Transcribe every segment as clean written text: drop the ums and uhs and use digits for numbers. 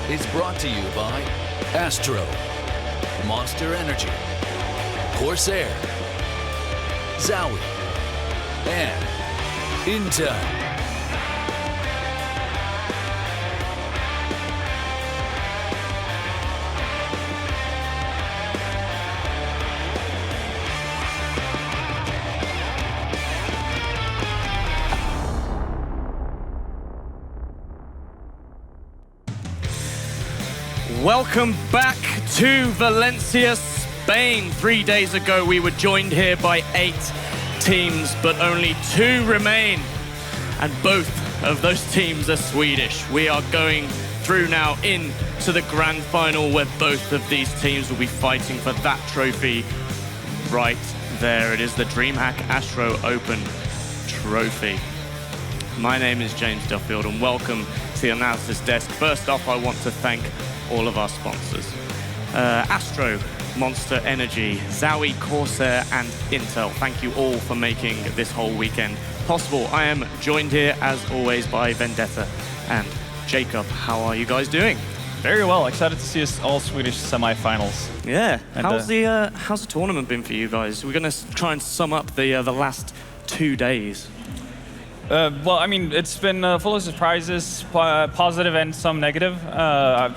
is brought to you by ASTRO, Monster Energy, Corsair, Zowie, and Intel. Welcome back to Valencia, Spain. 3 days ago, we were joined here by 8 teams, but only 2 remain. And both of those teams are Swedish. We are going through now into the grand final where both of these teams will be fighting for that trophy. Right there, it is the DreamHack ASTRO Open Trophy. My name is James Duffield and welcome to the analysis desk. First off, I want to thank all of our sponsors. ASTRO, Monster Energy, Zowie, Corsair, and Intel. Thank you all for making this whole weekend possible. I am joined here, as always, by Vendetta and Jacob. How are you guys doing? Very well. Excited to see us all Swedish semi-finals. Yeah. And, how's the tournament been for you guys? We're going to try and sum up the last 2 days. Well, I mean, it's been full of surprises, positive and some negative.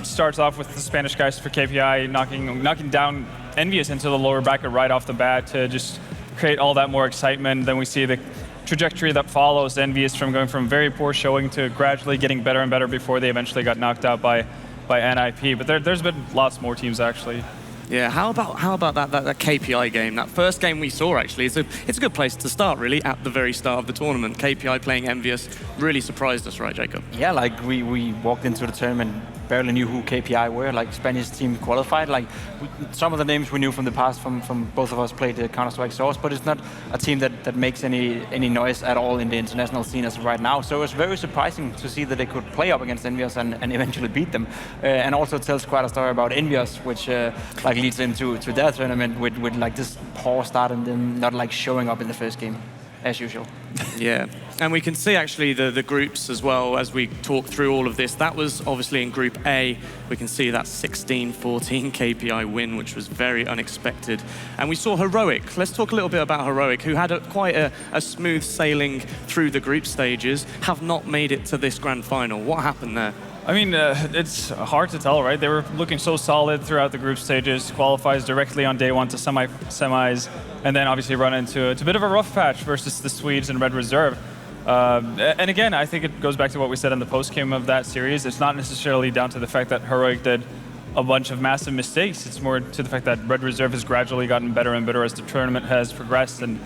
Starts off with the Spanish guys for KPI knocking down Envious into the lower bracket right off the bat to just create all that more excitement. Then we see the trajectory that follows Envious from going from very poor showing to gradually getting better and better before they eventually got knocked out by NIP. But there's been lots more teams actually. Yeah, how about that KPI game? That first game we saw, actually, it's a good place to start, really, at the very start of the tournament. KPI playing Envious really surprised us, right, Jacob? Yeah, like we walked into the tournament, barely knew who KPI were. Like, Spanish team qualified. Like, some of the names we knew from the past, from both of us played the Counter-Strike Source, but it's not a team that makes any noise at all in the international scene as of right now. So it was very surprising to see that they could play up against Envious and eventually beat them. And also tells quite a story about Envious, which like leads into their tournament with like this poor start and then not like showing up in the first game, as usual. Yeah, and we can see actually the groups as well as we talk through all of this. That was obviously in Group A. We can see that 16-14 KPI win, which was very unexpected. And we saw Heroic. Let's talk a little bit about Heroic, who had quite a smooth sailing through the group stages, have not made it to this grand final. What happened there? I mean, it's hard to tell, right? They were looking so solid throughout the group stages, qualifies directly on day 1 to semis, and then obviously run into a bit of a rough patch versus the Swedes and Red Reserve. And again, I think it goes back to what we said in the post-game of that series. It's not necessarily down to the fact that Heroic did a bunch of massive mistakes. It's more to the fact that Red Reserve has gradually gotten better and better as the tournament has progressed, and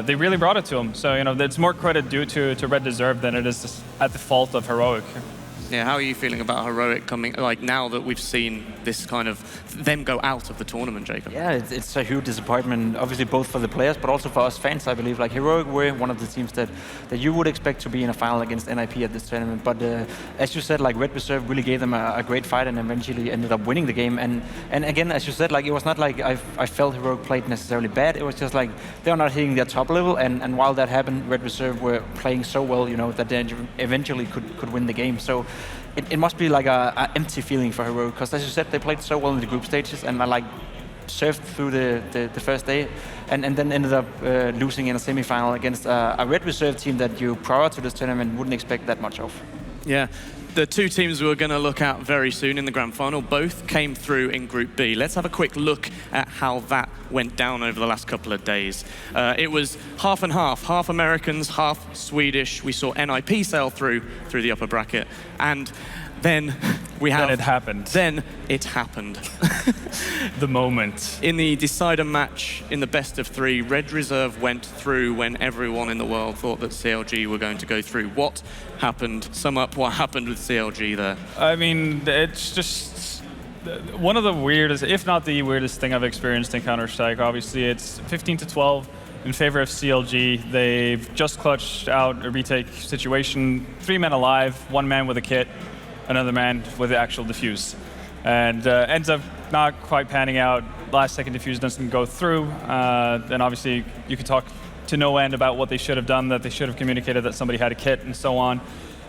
they really brought it to them. So, you know, it's more credit due to Red Reserve than it is just at the fault of Heroic. Yeah, how are you feeling about Heroic coming, like now that we've seen this kind of, them go out of the tournament, Jacob? Yeah, it's a huge disappointment, obviously both for the players, but also for us fans, I believe. Like, Heroic were one of the teams that you would expect to be in a final against NIP at this tournament. But as you said, like, Red Reserve really gave them a great fight and eventually ended up winning the game. And again, as you said, like, it was not like I felt Heroic played necessarily bad. It was just like they were not hitting their top level. And while that happened, Red Reserve were playing so well, you know, that they eventually could win the game. So it must be like a empty feeling for Heroic, because as you said, they played so well in the group stages and like surfed through the first day and then ended up losing in a semi-final against a Red Reserve team that you, prior to this tournament, wouldn't expect that much of. Yeah. The 2 teams we're going to look at very soon in the grand final both came through in Group B. Let's have a quick look at how that went down over the last couple of days. It was half and half Americans, half Swedish. We saw NIP sail through the upper bracket, and then Then it happened. Then it happened. The moment. In the decider match, in the best of 3, Red Reserve went through when everyone in the world thought that CLG were going to go through. What happened? Sum up what happened with CLG there. I mean, it's just one of the weirdest, if not the weirdest thing I've experienced in Counter-Strike. Obviously, it's 15-12 in favor of CLG. They've just clutched out a retake situation. 3 men alive, 1 man with a kit, another man with the actual defuse. And ends up not quite panning out. Last second defuse doesn't go through. And obviously you could talk to no end about what they should have done, that they should have communicated that somebody had a kit and so on.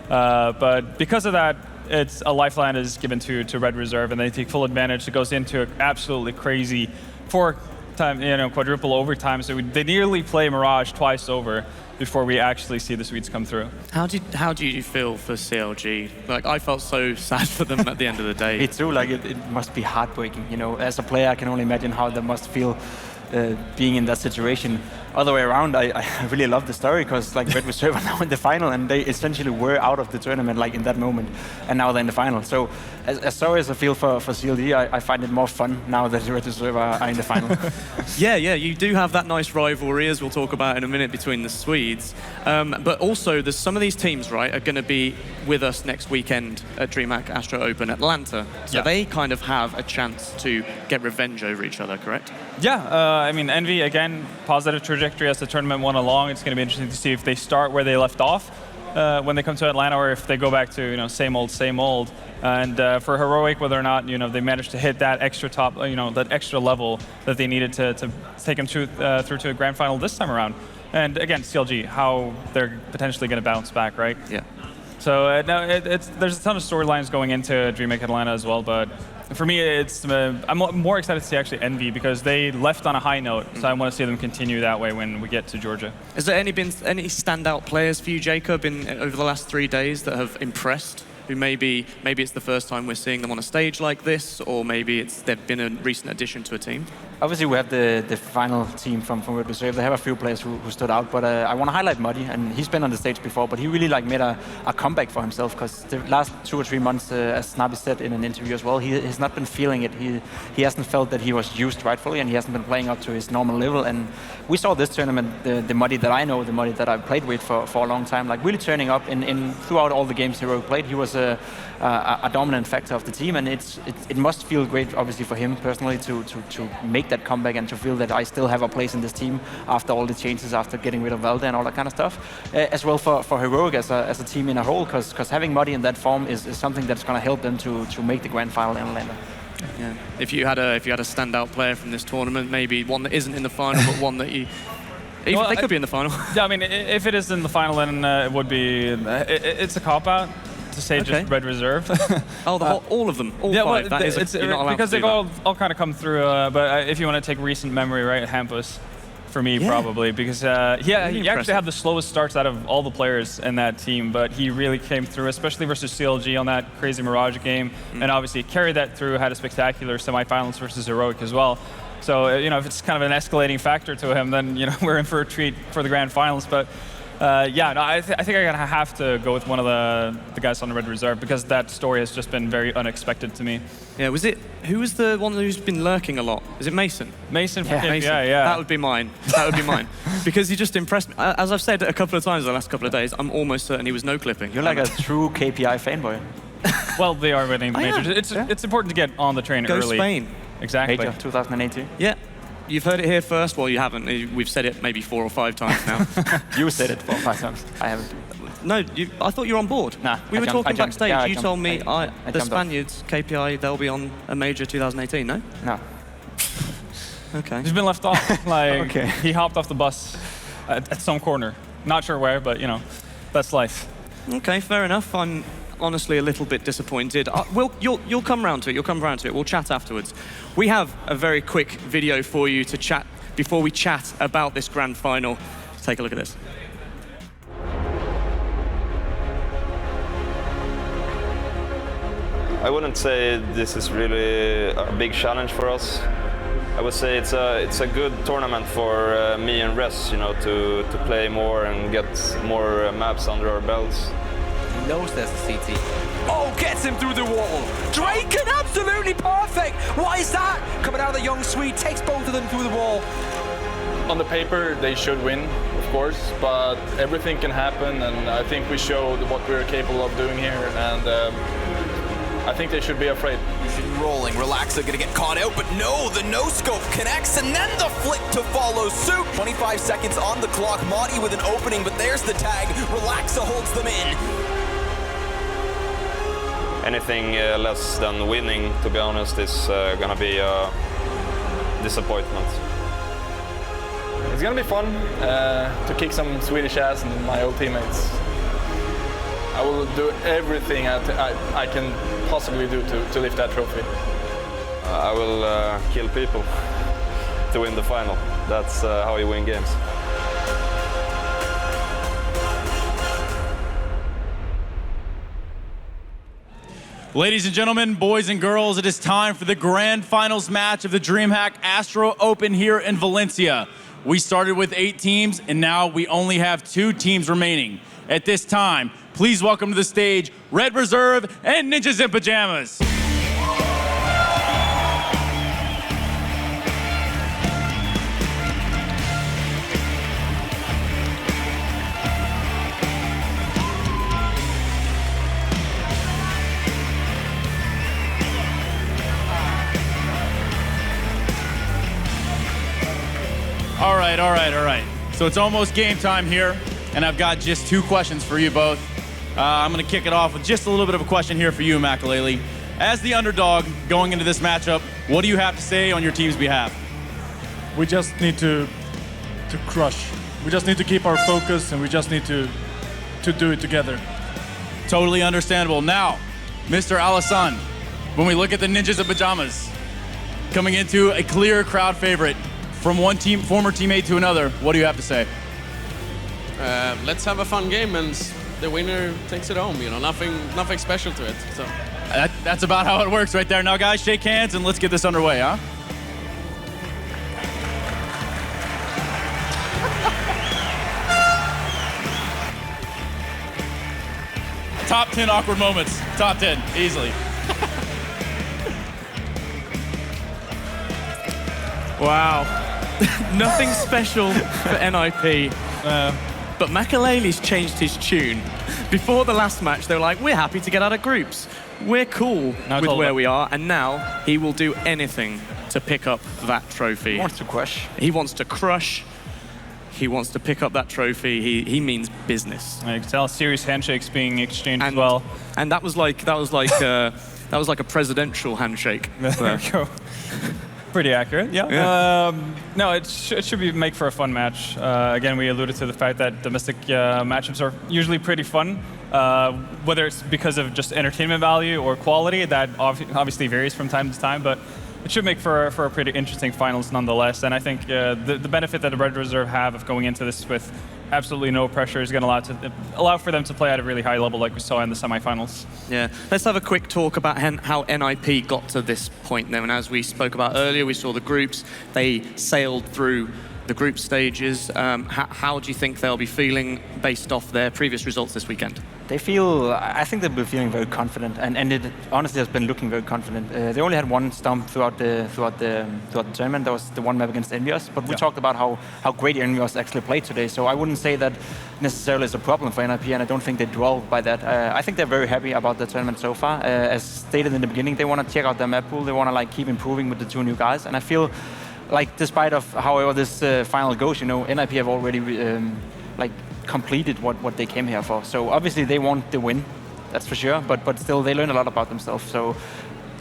But because of that, it's a lifeline is given to Red Reserve, and they take full advantage. It goes into an absolutely crazy 4-time, quadruple overtime. So they nearly play Mirage twice over before we actually see the Swedes come through. How do you feel for CLG? Like, I felt so sad for them at the end of the day. Me too. Like it must be heartbreaking. As a player, I can only imagine how they must feel being in that situation. Other way around, I really love the story because like Red Reserve are now in the final, and they essentially were out of the tournament like in that moment, and now they're in the final. So as sorry as I feel for CLG, I find it more fun now that Red Reserve are in the final. Yeah, you do have that nice rivalry, as we'll talk about in a minute, between the Swedes. But also, there's some of these teams, right, are going to be with us next weekend at DreamHack Astro Open Atlanta. So they kind of have a chance to get revenge over each other, correct? Yeah, I mean, Envy, again, positive trajectory as the tournament went along. It's going to be interesting to see if they start where they left off when they come to Atlanta, or if they go back to, same old. And for Heroic, whether or not, they managed to hit that extra top, that extra level that they needed to take them through to a grand final this time around. And again, CLG, how they're potentially going to bounce back, right? Yeah. So there's a ton of storylines going into DreamHack Atlanta as well, but for me, I'm more excited to see actually Envy because they left on a high note, so I want to see them continue that way when we get to Georgia. Has there been any standout players for you, Jacob, over the last 3 days that have impressed? Who maybe it's the first time we're seeing them on a stage like this, or maybe they've been a recent addition to a team? Obviously, we have the final team from Red Reserve. They have a few players who stood out, but I want to highlight Muddy, and he's been on the stage before, but he really made a comeback for himself because the last 2 or 3 months, as Snabi said in an interview as well, he has not been feeling it. He hasn't felt that he was used rightfully, and he hasn't been playing up to his normal level. And we saw this tournament, the Muddy that I know, the Muddy that I've played with for a long time, like really turning up in throughout all the games Heroic played. He was a dominant factor of the team, and it must feel great, obviously, for him personally to make that comeback and to feel that I still have a place in this team after all the changes, after getting rid of Valde and all that kind of stuff. As well for Heroic as a team in a whole, because having Muddy in that form is something that's going to help them to make the grand final in Atlanta. Yeah. If you had a standout player from this tournament, maybe one that isn't in the final, but one that you. They could be in the final. Yeah, I mean, if it is in the final, then it would be. It's a cop-out to say just Red Reserve. All of them, all five. That is you're not allowed because to do they've all kind of come through. But if you want to take recent memory, right, Hampus, for me probably, because he actually had the slowest starts out of all the players in that team, but he really came through, especially versus CLG on that crazy Mirage game, and obviously carried that through. Had a spectacular semifinals versus Heroic as well. So if it's kind of an escalating factor to him, then we're in for a treat for the grand finals. But I think I'm gonna have to go with one of the guys on the Red Reserve because that story has just been very unexpected to me. Yeah, who was the one who's been lurking a lot? Is it Mason? Mason from Mason. Yeah. That would be mine. Because he just impressed me. As I've said a couple of times the last couple of days, I'm almost certain he was no clipping. You're like a true KPI fanboy. Well, they are winning majors. It's important to get on the train early. Go Spain. Exactly. Major 2018. Yeah. You've heard it here first. Well, you haven't. We've said it maybe 4 or 5 times now. You said it 4 or 5 times. I haven't. No, I thought you were on board. Nah, we were talking backstage. Yeah, you told me the Spaniards, off. KPI, they'll be on a major 2018, no? No. Okay. He's been left off. He hopped off the bus at some corner. Not sure where, but that's life. Okay, fair enough. I'm honestly a little bit disappointed. You'll come round to it. You'll come round to it. We'll chat afterwards. We have a very quick video for you to chat before we chat about this grand final. Let's take a look at this. I wouldn't say this is really a big challenge for us. I would say it's a good tournament for me and Res, to play more and get more maps under our belts. He knows there's a CT. Oh, gets him through the wall. Draken, absolutely perfect. What is that? Coming out of the young Swede, takes both of them through the wall. On the paper, they should win, of course, but everything can happen, and I think we showed what we're capable of doing here, and I think they should be afraid. Rolling, Relaxa gonna get caught out, but no, the no-scope connects, and then the flick to follow suit. 25 seconds on the clock, Madi with an opening, but there's the tag. Relaxa holds them in. Anything less than winning, to be honest, is gonna be a disappointment. It's gonna be fun to kick some Swedish ass and my old teammates. I will do everything I can possibly do to lift that trophy. I will kill people to win the final. That's how you win games. Ladies and gentlemen, boys and girls, it is time for the grand finals match of the DreamHack ASTRO Open here in Valencia. We started with 8 teams, and now we only have 2 teams remaining. At this time, please welcome to the stage Red Reserve and Ninjas in Pyjamas. All right. So it's almost game time here, and I've got just 2 questions for you both. I'm gonna kick it off with just a little bit of a question here for you, Makalele. As the underdog going into this matchup, what do you have to say on your team's behalf? We just need to crush. We just need to keep our focus, and we just need to do it together. Totally understandable. Now, Mr. Alassane, when we look at the Ninjas in Pyjamas, coming into a clear crowd favorite, from one team, former teammate to another, what do you have to say? Let's have a fun game, and the winner takes it home. You know, nothing special to it. So that's about how it works right there. Now, guys, shake hands and let's get this underway, huh? Top 10 awkward moments. Top 10, easily. Wow. Nothing special for NIP. But Makalele's changed his tune. Before the last match, they were like, we're happy to get out of groups. We're cool with where we are. And now he will do anything to pick up that trophy. He wants to crush. He wants to crush. He wants to pick up that trophy. He means business. I can tell serious handshakes being exchanged as well. And that was like a presidential handshake. There we go. Pretty accurate, yeah. No, it should make for a fun match. Again, we alluded to the fact that domestic matchups are usually pretty fun. Whether it's because of just entertainment value or quality, that obviously varies from time to time, but it should make for a pretty interesting finals nonetheless. And I think the benefit that the Red Reserve have of going into this with absolutely no pressure is going to allow for them to play at a really high level like we saw in the semifinals. Yeah, let's have a quick talk about how NIP got to this point now. And as we spoke about earlier, we saw the groups. They sailed through the group stages. How do you think they'll be feeling based off their previous results this weekend? I think they'll be feeling very confident, and it honestly has been looking very confident. They only had 1 stump throughout the tournament. That was the one map against Envious, but we talked about how great Envious actually played today, so I wouldn't say that necessarily is a problem for NIP, and I don't think they dwell by that. I think they're very happy about the tournament so far. As stated in the beginning, they want to check out their map pool, they want to keep improving with the 2 new guys, and I feel like despite of however this final goes, NIP have already completed what they came here for. So obviously they want the win, that's for sure, but still they learn a lot about themselves. So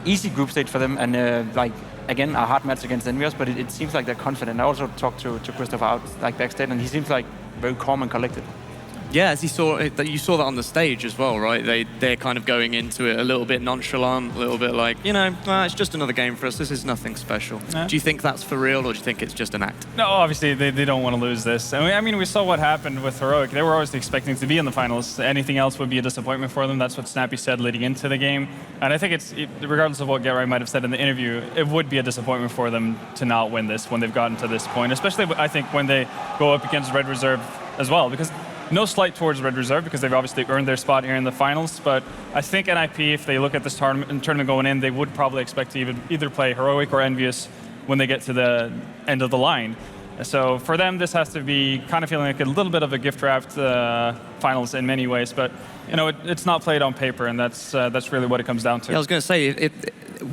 easy group stage for them, and again, a hard match against Envious, but it seems like they're confident. I also talked to Christopher out backstage, and he seems like very calm and collected. Yeah, as you saw that on the stage as well, right? They're kind of going into it a little bit nonchalant, a little bit like, it's just another game for us. This is nothing special. Yeah. Do you think that's for real, or do you think it's just an act? No, obviously they don't want to lose this. I mean, we saw what happened with Heroic. They were always expecting to be in the finals. Anything else would be a disappointment for them. That's what Snappy said leading into the game. And I think regardless of what Gerard might have said in the interview, it would be a disappointment for them to not win this when they've gotten to this point. Especially, I think, when they go up against Red Reserve as well, because no slight towards Red Reserve because they've obviously earned their spot here in the finals, but I think NIP, if they look at this tournament going in, they would probably expect to either play Heroic or Envious when they get to the end of the line. So for them, this has to be kind of feeling like a little bit of a gift-wrapped finals in many ways, but it's not played on paper, and that's really what it comes down to. Yeah, I was going to say,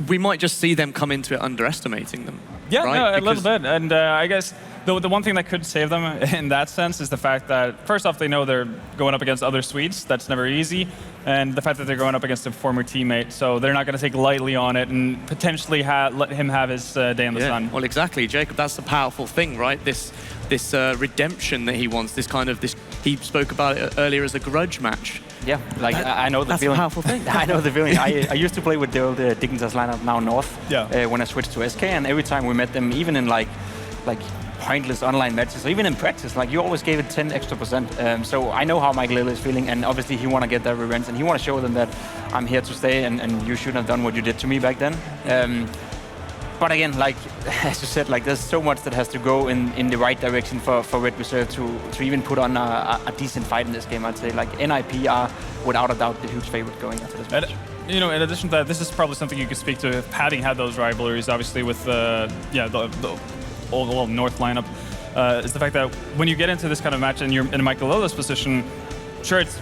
we might just see them come into it underestimating them. Yeah, right? No, a little bit, and I guess the one thing that could save them in that sense is the fact that, first off, they know they're going up against other Swedes. That's never easy. And the fact that they're going up against a former teammate, so they're not going to take lightly on it and potentially let him have his day in the sun. Well, exactly, Jacob. That's the powerful thing, right? This redemption that he wants. He spoke about it earlier as a grudge match. Yeah, like I know the That's feeling. a powerful thing. I know the feeling. I used to play with the old Dignitas lineup, now North, Yeah. when I switched to SK, and every time we met them, even in like pointless online matches, or even in practice, like you always gave it 10 extra percent. So I know how Michael Lille is feeling, and obviously he want to get that revenge, and he want to show them that I'm here to stay, and you shouldn't have done what you did to me back then. But again, like as you said, like there's so much that has to go in the right direction for Red Reserve to even put on a decent fight in this game. I'd say like NIP are without a doubt the huge favorite going into this match. You know, in addition to that, this is probably something you could speak to having had those rivalries, obviously with the old North lineup, is the fact that when you get into this kind of match and you're in Michael Lille's position, sure, it's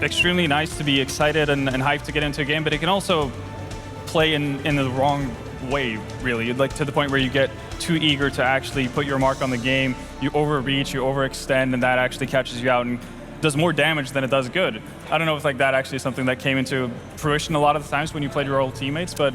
extremely nice to be excited and hyped to get into a game, but it can also play in the wrong way, really, like to the point where you get too eager to actually put your mark on the game, you overreach, you overextend, and that actually catches you out and does more damage than it does good. I don't know if like that actually is something that came into fruition a lot of the times when you played your old teammates, but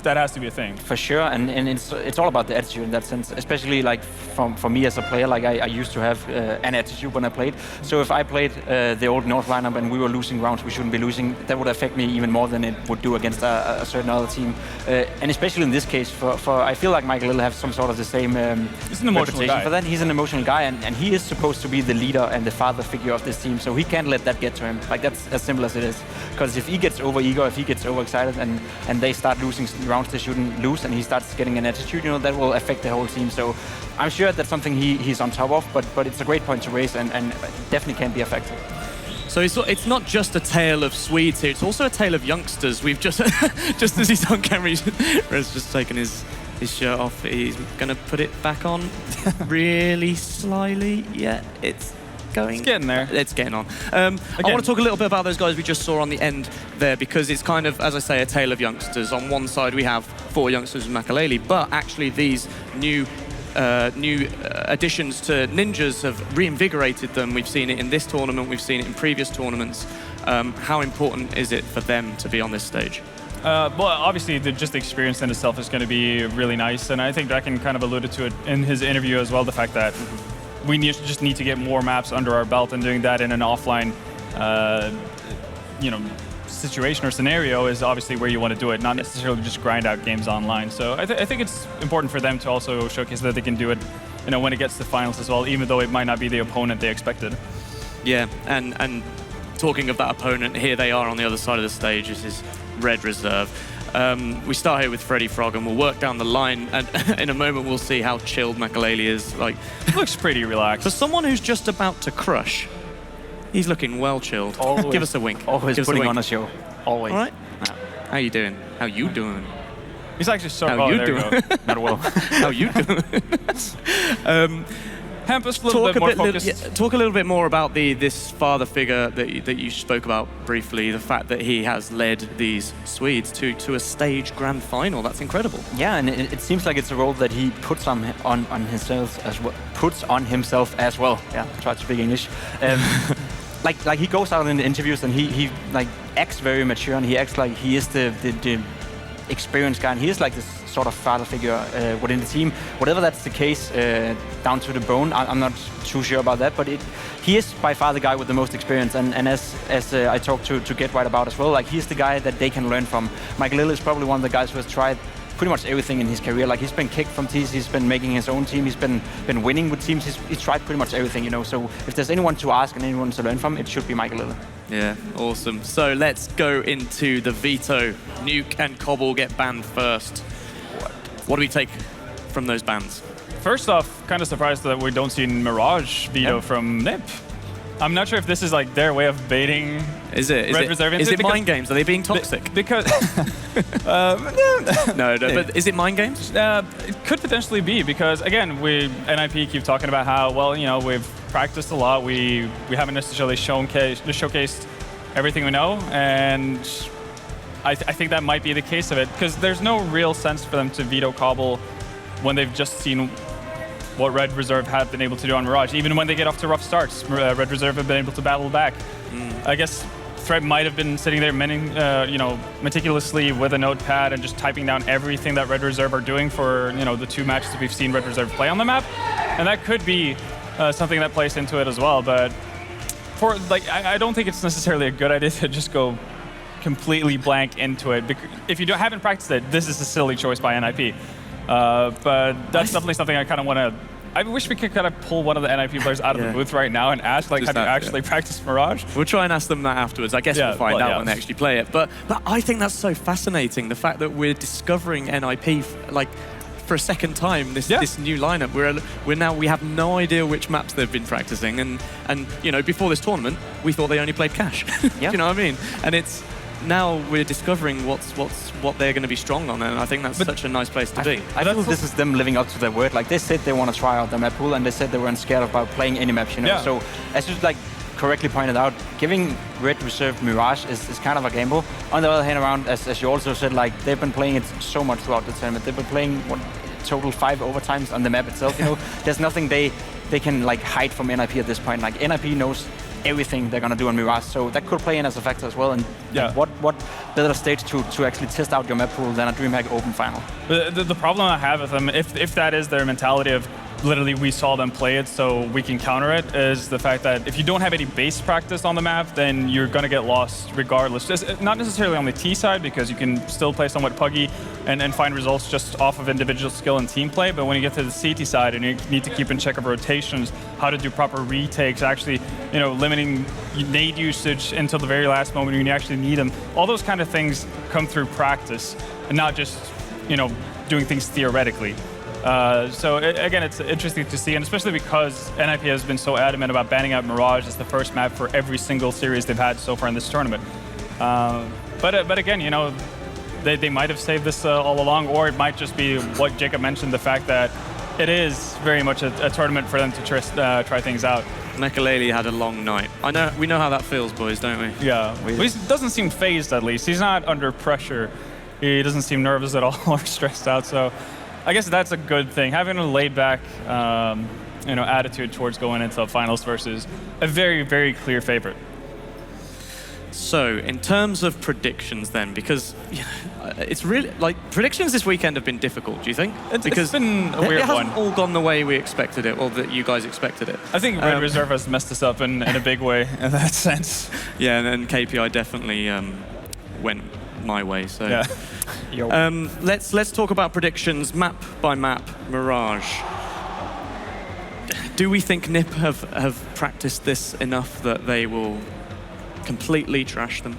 that has to be a thing. For sure, and it's all about the attitude in that sense, especially like for me as a player, like I used to have an attitude when I played. So if I played the old North lineup and we were losing rounds we shouldn't be losing, that would affect me even more than it would do against a certain other team. And especially in this case, for I feel like Michael Lille has some sort of the same He's an emotional guy. for that. He's an emotional guy, and he is supposed to be the leader and the father figure of this team, so he can't let that get to him. Like that's as simple as it is. Because if he gets over eager, if he gets overexcited, and they start losing rounds they shouldn't lose, and he starts getting an attitude, you know, that will affect the whole team. So I'm sure that's something he's on top of, but it's a great point to raise, and definitely can be affected. So it's not just a tale of Swedes here, it's also a tale of youngsters. We've just as he's on camera, Red's just taken his shirt off. He's going to put it back on really slyly. Yeah, it's getting there. It's getting on. I want to talk a little bit about those guys we just saw on the end there, because it's kind of, as I say, a tale of youngsters. On one side we have 4 youngsters in Makalele, but actually these new additions to Ninjas have reinvigorated them. We've seen it in this tournament, we've seen it in previous tournaments. How important is it for them to be on this stage? Well, obviously, just the experience in itself is going to be really nice, and I think Draken kind of alluded to it in his interview as well, the fact that we just need to get more maps under our belt, and doing that in an offline, situation or scenario is obviously where you want to do it, not necessarily just grind out games online. So I think it's important for them to also showcase that they can do it, when it gets to finals as well, even though it might not be the opponent they expected. Yeah, and talking of that opponent, here they are on the other side of the stage. This is Red Reserve. We start here with Freddy Frog, and we'll work down the line, and in a moment we'll see how chilled Makalele is. Like, looks pretty relaxed. For someone who's just about to crush, he's looking well chilled. Always, give us a wink. Always give putting us a wink. on a show. Always. All right. How you doing? How you doing? He's actually so. How you doing? Not well. How you doing? Hampus, a little bit more focused. Talk a little bit more about this father figure that you spoke about briefly. The fact that he has led these Swedes to a stage grand final. That's incredible. Yeah, and it seems like it's a role that he puts on himself as well. Puts on himself as well. Yeah, try to speak English. Like he goes out in the interviews and he like acts very mature, and he acts like he is the experienced guy, and he is like this sort of father figure within the team. Whatever that's the case, down to the bone, I'm not too sure about that, but he is by far the guy with the most experience, and as I talked to Get Right about as well, like he's the guy that they can learn from. Mike Lille is probably one of the guys who has tried pretty much everything in his career. Like he's been kicked from teams, he's been making his own team, he's been winning with teams, he's tried pretty much everything, So if there's anyone to ask and anyone to learn from, it should be Michael Lille. Yeah, awesome. So let's go into the veto. Nuke and Cobble get banned first. What do we take from those bans? First off, kind of surprised that we don't see Mirage veto from NIP. I'm not sure if this is like their way of baiting. Is it? Is it mind games? Are they being toxic? Because no, but is it mind games? It could potentially be, because again, NIP keep talking about how we've practiced a lot. We haven't necessarily showcased everything we know, and I think that might be the case of it, because there's no real sense for them to veto Cobble when they've just seen what Red Reserve have been able to do on Mirage. Even when they get off to rough starts, Red Reserve have been able to battle back. I guess Threat might have been sitting there meticulously with a notepad and just typing down everything that Red Reserve are doing for the 2 matches we've seen Red Reserve play on the map, and that could be something that plays into it as well. But I don't think it's necessarily a good idea to just go completely blank into it. If you haven't practiced it, this is a silly choice by NIP. But that's definitely something I kind of want to. I wish we could kind of pull one of the NIP players out of the booth right now and ask, like, have you actually practiced Mirage? We'll try and ask them that afterwards. I guess we'll find out when they actually play it. But I think that's so fascinating, the fact that we're discovering NIP like for a second time, this new lineup. We have no idea which maps they've been practicing, and you know, before this tournament, we thought they only played Cash. Do you know what I mean? And it's now we're discovering what they're going to be strong on, and I think that's such a nice place to be. I feel this is them living up to their word. Like, they said they want to try out the map pool, and they said they weren't scared about playing any maps, you know. So as you like correctly pointed out, giving Red Reserve Mirage is kind of a gamble. On the other hand around, as you also said, like, they've been playing it so much throughout the tournament. They've been playing total 5 overtimes on the map itself, you know. There's nothing they can like hide from NIP at this point. Like, NIP knows everything they're going to do on Mirage, so that could play in as a factor as well. And what better stage to actually test out your map pool than a DreamHack Open final? The problem I have with them, if that is their mentality of literally we saw them play it so we can counter it, is the fact that if you don't have any base practice on the map, then you're going to get lost regardless. Just, not necessarily on the T side, because you can still play somewhat puggy and find results just off of individual skill and team play, but when you get to the CT side and you need to keep in check of rotations, how to do proper retakes, actually, you know, limiting nade usage until the very last moment when you actually need them, all those kind of things come through practice and not just, you know, doing things theoretically. Again, it's interesting to see, and especially because NIP has been so adamant about banning out Mirage as the first map for every single series they've had so far in this tournament. But again, you know, they might have saved this all along, or it might just be what Jacob mentioned, the fact that it is very much a tournament for them to try things out. Mekalele had a long night. We know how that feels, boys, don't we? Yeah, he doesn't seem phased, at least. He's not under pressure. He doesn't seem nervous at all or stressed out, so I guess that's a good thing. Having a laid-back, you know, attitude towards going into the finals versus a very, very clear favorite. So, in terms of predictions, then, because it's really like predictions this weekend have been difficult. Do you think? It's been a weird one. It hasn't all gone the way we expected it, or that you guys expected it. I think Red Reserve has messed us up in a big way in that sense. Yeah, and then KPI definitely went my way. So. Yeah. Let's talk about predictions, map by map. Mirage. Do we think NIP have practiced this enough that they will completely trash them?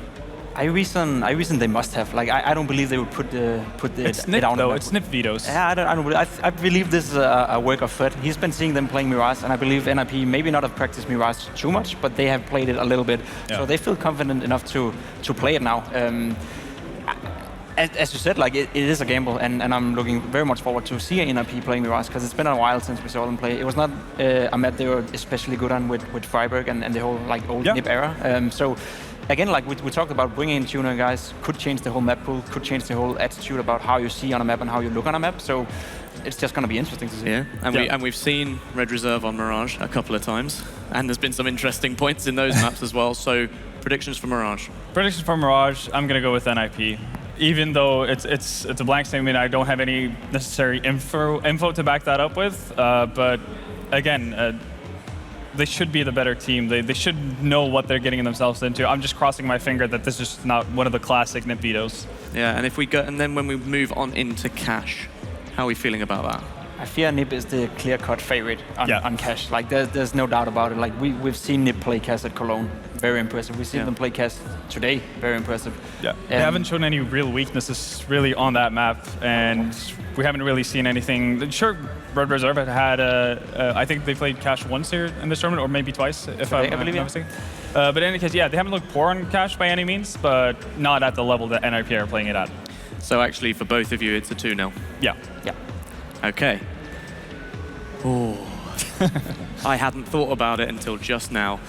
I reason they must have. Like, I don't believe they would put it's NIP though. It's NIP vetoes. Yeah, I don't believe. I believe this is a work of Fred. He's been seeing them playing Mirage, and I believe NIP maybe not have practiced Mirage too much, but they have played it a little bit, so they feel confident enough to play it now. As you said, like, it is a gamble, and I'm looking very much forward to seeing NIP playing Mirage, because it's been a while since we saw them play. It was not a map they were especially good on with Freiburg and the whole like old NIP era. So again, like we talked about, bringing in tuner guys could change the whole map pool, could change the whole attitude about how you see on a map and how you look on a map. So it's just going to be interesting to see. Yeah, and we've seen Red Reserve on Mirage a couple of times, and there's been some interesting points in those maps as well. So predictions for Mirage. Predictions for Mirage. I'm going to go with NIP. Even though it's a blank statement, I don't have any necessary info to back that up with. But again, they should be the better team. They should know what they're getting themselves into. I'm just crossing my finger that this is not one of the classic NIP vetoes. Yeah, and then when we move on into Cash, how are we feeling about that? I fear NIP is the clear-cut favorite on Cash. Like, there's no doubt about it. Like, we've seen NIP play Cash at Cologne. Very impressive. We've seen them play Cash today. Very impressive. Yeah, they haven't shown any real weaknesses really on that map, and we haven't really seen anything. Sure, Red Reserve had I think they played Cash once here in this tournament, or maybe twice, if I'm not mistaken. But in any case, yeah, they haven't looked poor on Cash by any means, but not at the level that NIP are playing it at. So actually, for both of you, it's a 2-0. Yeah. Yeah. Okay. Oh, I hadn't thought about it until just now.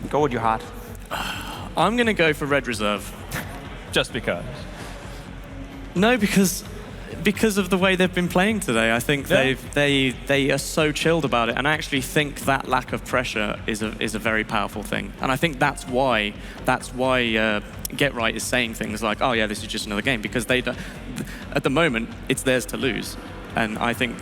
Go with your heart. I'm going to go for Red Reserve. Just because? No, because of the way they've been playing today. I think they are so chilled about it, and I actually think that lack of pressure is a very powerful thing. And I think that's why Get Right is saying things like, "Oh yeah, this is just another game," because at the moment it's theirs to lose, and I think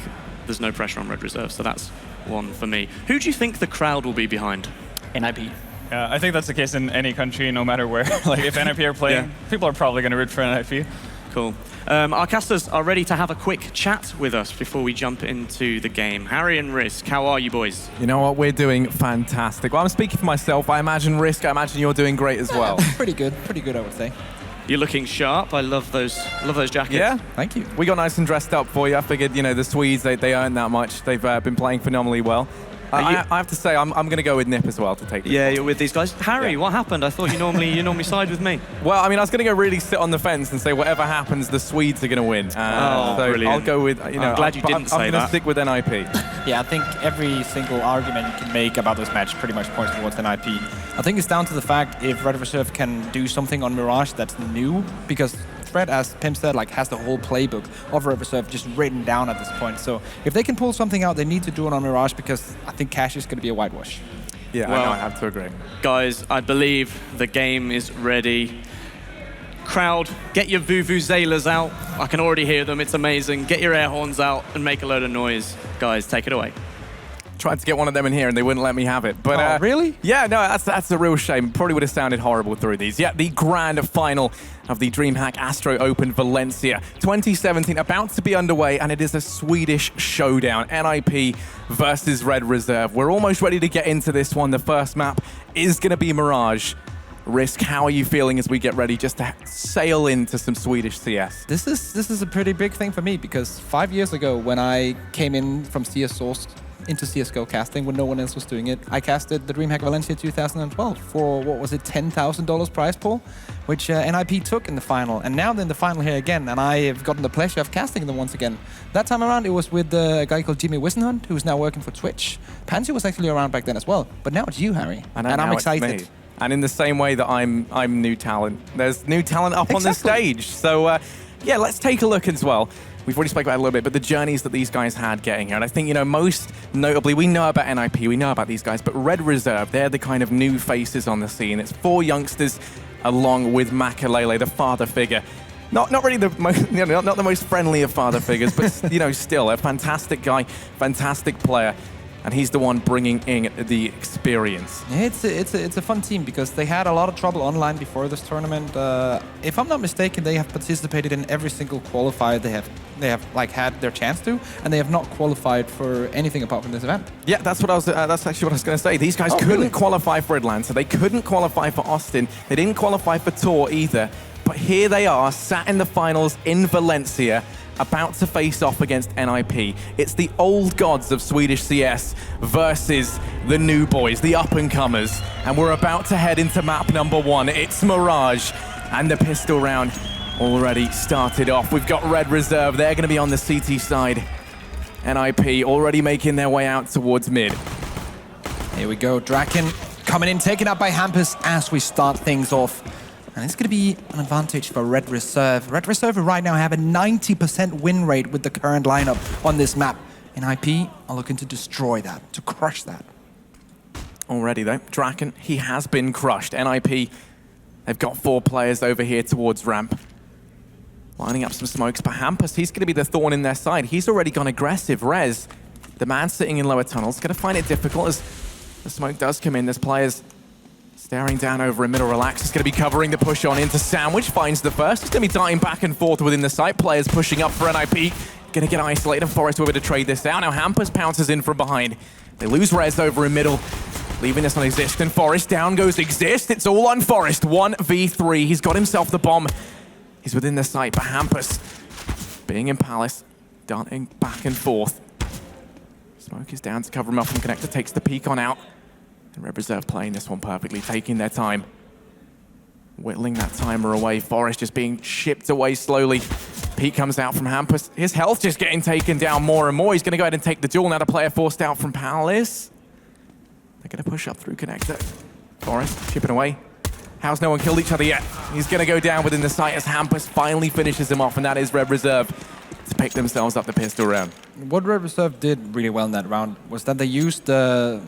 there's no pressure on Red Reserve, so that's one for me. Who do you think the crowd will be behind? NIP. I think that's the case in any country, no matter where. Like if NIP are playing, people are probably going to root for NIP. Cool. Our casters are ready to have a quick chat with us before we jump into the game. Harry and Risk, how are you boys? You know what, we're doing fantastic. Well, I'm speaking for myself. I imagine Risk, I imagine you're doing great as well. Pretty good, I would say. You're looking sharp. I love those jackets. Yeah, thank you. We got nice and dressed up for you. I figured, you know, the Swedes, they earned that much. They've been playing phenomenally well. I have to say, I'm going to go with Nip as well to take this. Yeah, you're with these guys. Harry, what happened? I thought you normally side with me. Well, I mean, I was going to go really sit on the fence and say whatever happens, the Swedes are going to win. So brilliant. I'll go with, you know, I'm glad you didn't say I'm going to stick with NIP. Yeah, I think every single argument you can make about this match pretty much points towards NIP. I think it's down to the fact if Red Reserve can do something on Mirage that's new, because Fred, as Pim said, like has the whole playbook of Red Reserve just written down at this point. So if they can pull something out, they need to do it on Mirage, because I think Cash is going to be a whitewash. Yeah, well, I have to agree. Guys, I believe the game is ready. Crowd, get your vuvuzelas out. I can already hear them. It's amazing. Get your air horns out and make a load of noise. Guys, take it away. Tried to get one of them in here and they wouldn't let me have it. But really? Yeah, no, that's a real shame. Probably would have sounded horrible through these. Yeah, the grand final of the DreamHack ASTRO Open Valencia 2017 about to be underway, and it is a Swedish showdown. NIP versus Red Reserve. We're almost ready to get into this one. The first map is going to be Mirage. Risk, how are you feeling as we get ready just to sail into some Swedish CS? This is a pretty big thing for me, because 5 years ago when I came in from CS Source into CSGO casting when no one else was doing it, I casted the DreamHack Valencia 2012 for, what was it, $10,000 prize pool, which NIP took in the final. And now they're in the final here again, and I have gotten the pleasure of casting them once again. That time around, it was with a guy called Jimmy Wissenhunt, who's now working for Twitch. Pansy was actually around back then as well, but now it's you, Harry, and I'm excited. And in the same way that I'm new talent, there's new talent up on the stage. So yeah, let's take a look as well. We've already spoken about it a little bit, but the journeys that these guys had getting here. And I think, you know, most notably, we know about NIP, we know about these guys, but Red Reserve, they're the kind of new faces on the scene. It's 4 youngsters along with Makalele, the father figure. Not really the most, you know, not the most friendly of father figures, but, you know, still a fantastic guy, fantastic player. And he's the one bringing in the experience. It's a fun team, because they had a lot of trouble online before this tournament. If I'm not mistaken, they have participated in every single qualifier they have like had their chance to, and they have not qualified for anything apart from this event. Yeah, that's what I was. That's actually what I was going to say. These guys couldn't qualify for Atlanta. They couldn't qualify for Austin. They didn't qualify for Tour either. But here they are, sat in the finals in Valencia, about to face off against NIP. It's the old gods of Swedish CS versus the new boys, the up-and-comers. And we're about to head into map number 1. It's Mirage, and the pistol round already started off. We've got Red Reserve. They're going to be on the CT side. NIP already making their way out towards mid. Here we go, Draken coming in, taken up by Hampus as we start things off. And it's going to be an advantage for Red Reserve. Red Reserve right now have a 90% win rate with the current lineup on this map. NIP are looking to destroy that, to crush that. Already though, Draken, he has been crushed. NIP, they've got 4 players over here towards ramp. Lining up some smokes, but Hampus, he's going to be the thorn in their side. He's already gone aggressive. Rez, the man sitting in lower tunnels, going to find it difficult as the smoke does come in. There's players staring down over in middle. Relax is going to be covering the push on into Sandwich, finds the first. He's going to be darting back and forth within the site. Players pushing up for NIP. Going to get isolated, and Forrest will be able to trade this out. Now Hampus pounces in from behind. They lose Rez over in middle, leaving this on Exist, and Forrest down goes Exist. It's all on Forrest, 1v3. He's got himself the bomb. He's within the site, but Hampus, being in Palace, darting back and forth. Smoke is down to cover him up, and Connector takes the peek on out. And Red Reserve playing this one perfectly, taking their time. Whittling that timer away. Forrest just being shipped away slowly. Pete comes out from Hampus. His health just getting taken down more and more. He's going to go ahead and take the duel. Now the player forced out from Palace. They're going to push up through Connector. Forrest chipping away. How's no one killed each other yet? He's going to go down within the site as Hampus finally finishes him off, and that is Red Reserve to pick themselves up the pistol round. What Red Reserve did really well in that round was that they used the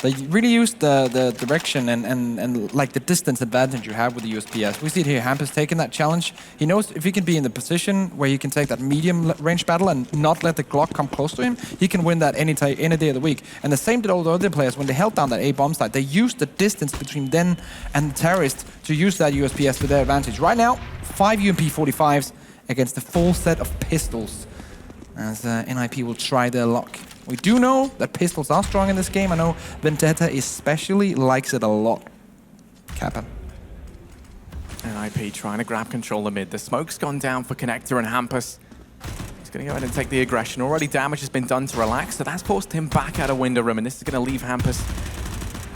They really use the direction and like the distance advantage you have with the USPS. We see it here, Hampus taking that challenge. He knows if he can be in the position where he can take that medium range battle and not let the Glock come close to him, he can win that any day of the week. And the same did all the other players when they held down that A bomb site. They used the distance between them and the terrorists to use that USPS to their advantage. Right now, 5 UMP 45s against a full set of pistols as NIP will try their luck. We do know that pistols are strong in this game. I know Vendetta especially likes it a lot. Kappa. NIP trying to grab control of mid. The smoke's gone down for Connector and Hampus. He's going to go ahead and take the aggression. Already damage has been done to Relax, so that's forced him back out of window room, and this is going to leave Hampus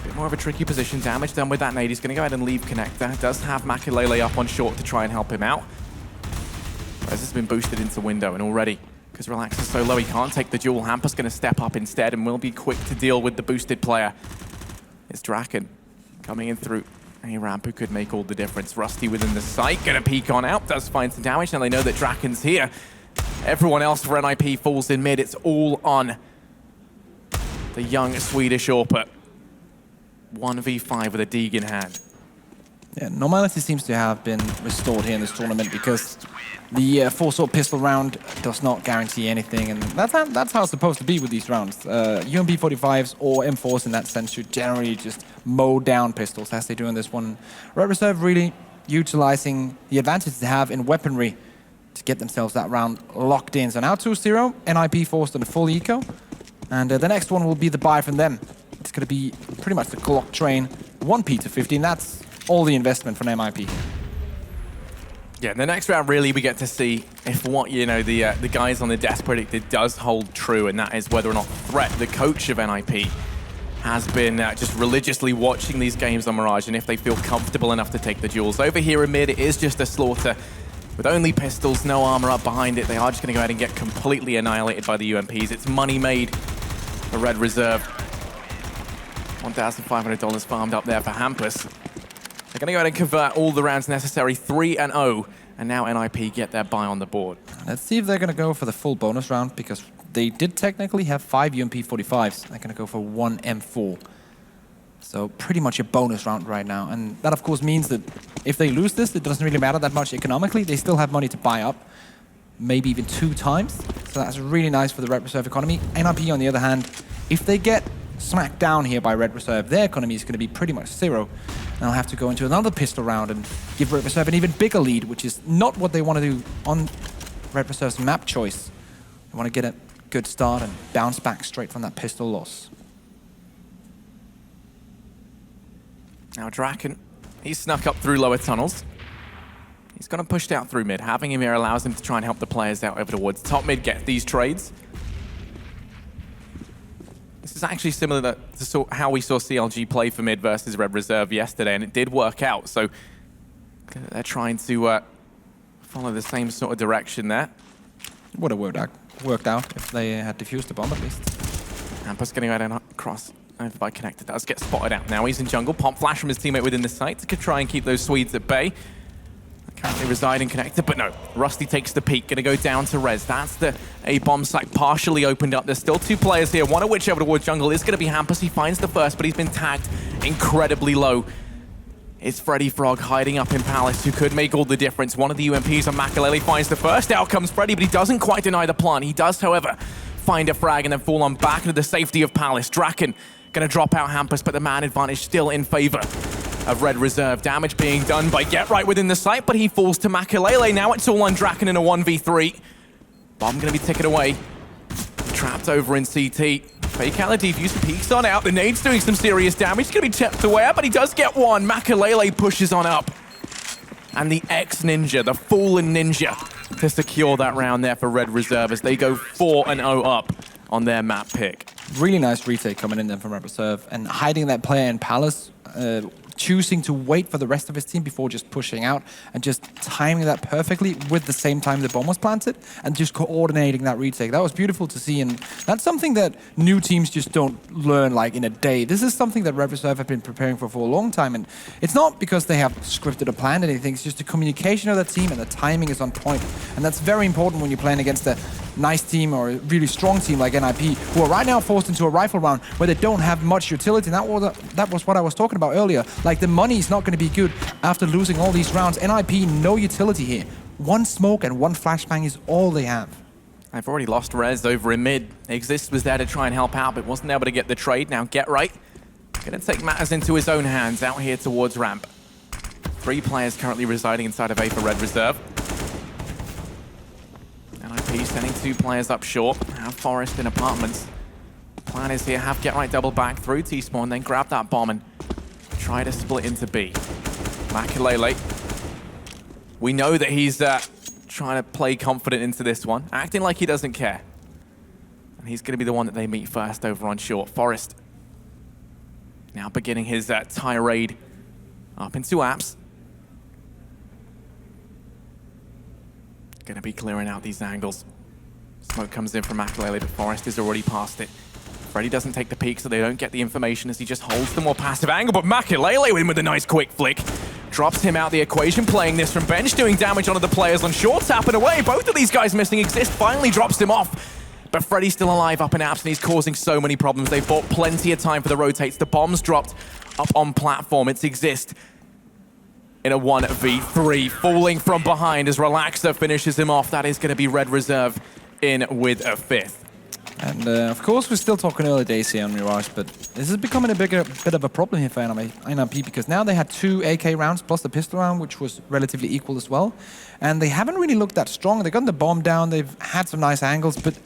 a bit more of a tricky position. Damage done with that nade. He's going to go ahead and leave Connector. Does have Makulele up on short to try and help him out. Rez has been boosted into window, and already, because Relax is so low, he can't take the duel. Hampus going to step up instead and will be quick to deal with the boosted player. It's Draken coming in through a ramp who could make all the difference. Rusty within the site, going to peek on out, does find some damage. Now they know that Draken's here. Everyone else for NIP falls in mid. It's all on the young Swedish AWP. 1v5 with a Deeg in hand. Yeah, normality seems to have been restored here in this tournament because the four-sword pistol round does not guarantee anything, and that's how it's supposed to be with these rounds. UMP 45s or M4s in that sense should generally just mow down pistols as they do in this one. Red Reserve really utilizing the advantage they have in weaponry to get themselves that round locked in. So now 2-0, NIP forced on a full eco, and the next one will be the buy from them. It's going to be pretty much the Glock train, 1P to 15. That's all the investment from MIP. Yeah, in the next round, really, we get to see if what, the guys on the desk predicted does hold true, and that is whether or not Threat, the coach of NIP, has been just religiously watching these games on Mirage, and if they feel comfortable enough to take the duels. Over here in mid, it is just a slaughter. With only pistols, no armor up behind it, they are just going to go ahead and get completely annihilated by the UMPs. It's money made for Red Reserve. $1,500 farmed up there for Hampus. They're going to go ahead and convert all the rounds necessary, 3-0, and now NIP get their buy on the board. Let's see if they're going to go for the full bonus round, because they did technically have 5 UMP 45s. They're going to go for 1 M4. So pretty much a bonus round right now. And that, of course, means that if they lose this, it doesn't really matter that much economically. They still have money to buy up, maybe even 2 times. So that's really nice for the Red Reserve economy. NIP, on the other hand, if they get smacked down here by Red Reserve, their economy is going to be pretty much 0. And they'll have to go into another pistol round and give Red Reserve an even bigger lead, which is not what they want to do on Red Reserve's map choice. They want to get a good start and bounce back straight from that pistol loss. Now Draken, he's snuck up through lower tunnels. He's going to push out through mid. Having him here allows him to try and help the players out over towards top mid, get these trades. This is actually similar to how we saw CLG play for mid versus Red Reserve yesterday, and it did work out. So they're trying to follow the same sort of direction there. Would have worked out if they had defused the bomb at least. Hampus going to go down across over by Connector. Does get spotted out now. He's in jungle. Pop flash from his teammate within the site to try and keep those Swedes at bay. Currently reside in Connector, but no. Rusty takes the peek, gonna go down to Rez. That's the A-bomb site partially opened up. There's still 2 players here, one of which over towards jungle is gonna be Hampus. He finds the first, but he's been tagged incredibly low. It's Freddy Frog hiding up in Palace, who could make all the difference. One of the UMPs on Makulele finds the first. Out comes Freddy, but he doesn't quite deny the plant. He does, however, find a frag and then fall on back into the safety of Palace. Draken gonna drop out Hampus, but the man advantage still in favor of Red Reserve. Damage being done by Get Right within the site, but he falls to Makulele. Now it's all on Draken in a 1v3. Bomb gonna be taken away. Trapped over in CT. Fake out the defuse, peeks on out. The nade's doing some serious damage. He's gonna be tipped away, but he does get one. Makulele pushes on up. And the ex-Ninja, the fallen Ninja, to secure that round there for Red Reserve as they go 4-0 up on their map pick. Really nice retake coming in then from Red Reserve, and hiding that player in Palace, choosing to wait for the rest of his team before just pushing out and just timing that perfectly with the same time the bomb was planted and just coordinating that retake. That was beautiful to see, and that's something that new teams just don't learn like in a day. This is something that Red Reserve have been preparing for a long time, and it's not because they have scripted or planned anything, it's just the communication of the team and the timing is on point. And that's very important when you're playing against a nice team or a really strong team like NIP, who are right now forced into a rifle round where they don't have much utility. And that was what I was talking about earlier. Like, the money is not going to be good after losing all these rounds. NIP, no utility here. One smoke and one flashbang is all they have. I've already lost Rez over in mid. Exist was there to try and help out, but wasn't able to get the trade. Now Get Right gonna take matters into his own hands out here towards ramp. 3 players currently residing inside of A for Red Reserve. NIP sending 2 players up short. Have Forest in apartments. Plan is here, have Get Right double back through T-spawn, then grab that bomb and try to split into B. Makalele. We know that he's trying to play confident into this one, acting like he doesn't care. And he's going to be the one that they meet first over on short. Forest now beginning his tirade up into apps. Going to be clearing out these angles. Smoke comes in from Makalele, but Forest is already past it. Freddy doesn't take the peek, so they don't get the information as he just holds the more passive angle, but Makalele in with a nice quick flick. Drops him out the equation, playing this from bench, doing damage onto the players on short, tapping away. Both of these guys missing. Exist finally drops him off. But Freddy's still alive up in apps, and he's causing so many problems. They've bought plenty of time for the rotates. The bomb's dropped up on platform. It's Exist in a 1v3, falling from behind as Relaxer finishes him off. That is going to be Red Reserve in with a 5th. And of course, we're still talking early days here on Mirage, but this is becoming a bit of a problem here for NIP, because now they had 2 AK rounds plus the pistol round, which was relatively equal as well. And they haven't really looked that strong. They've gotten the bomb down, they've had some nice angles, but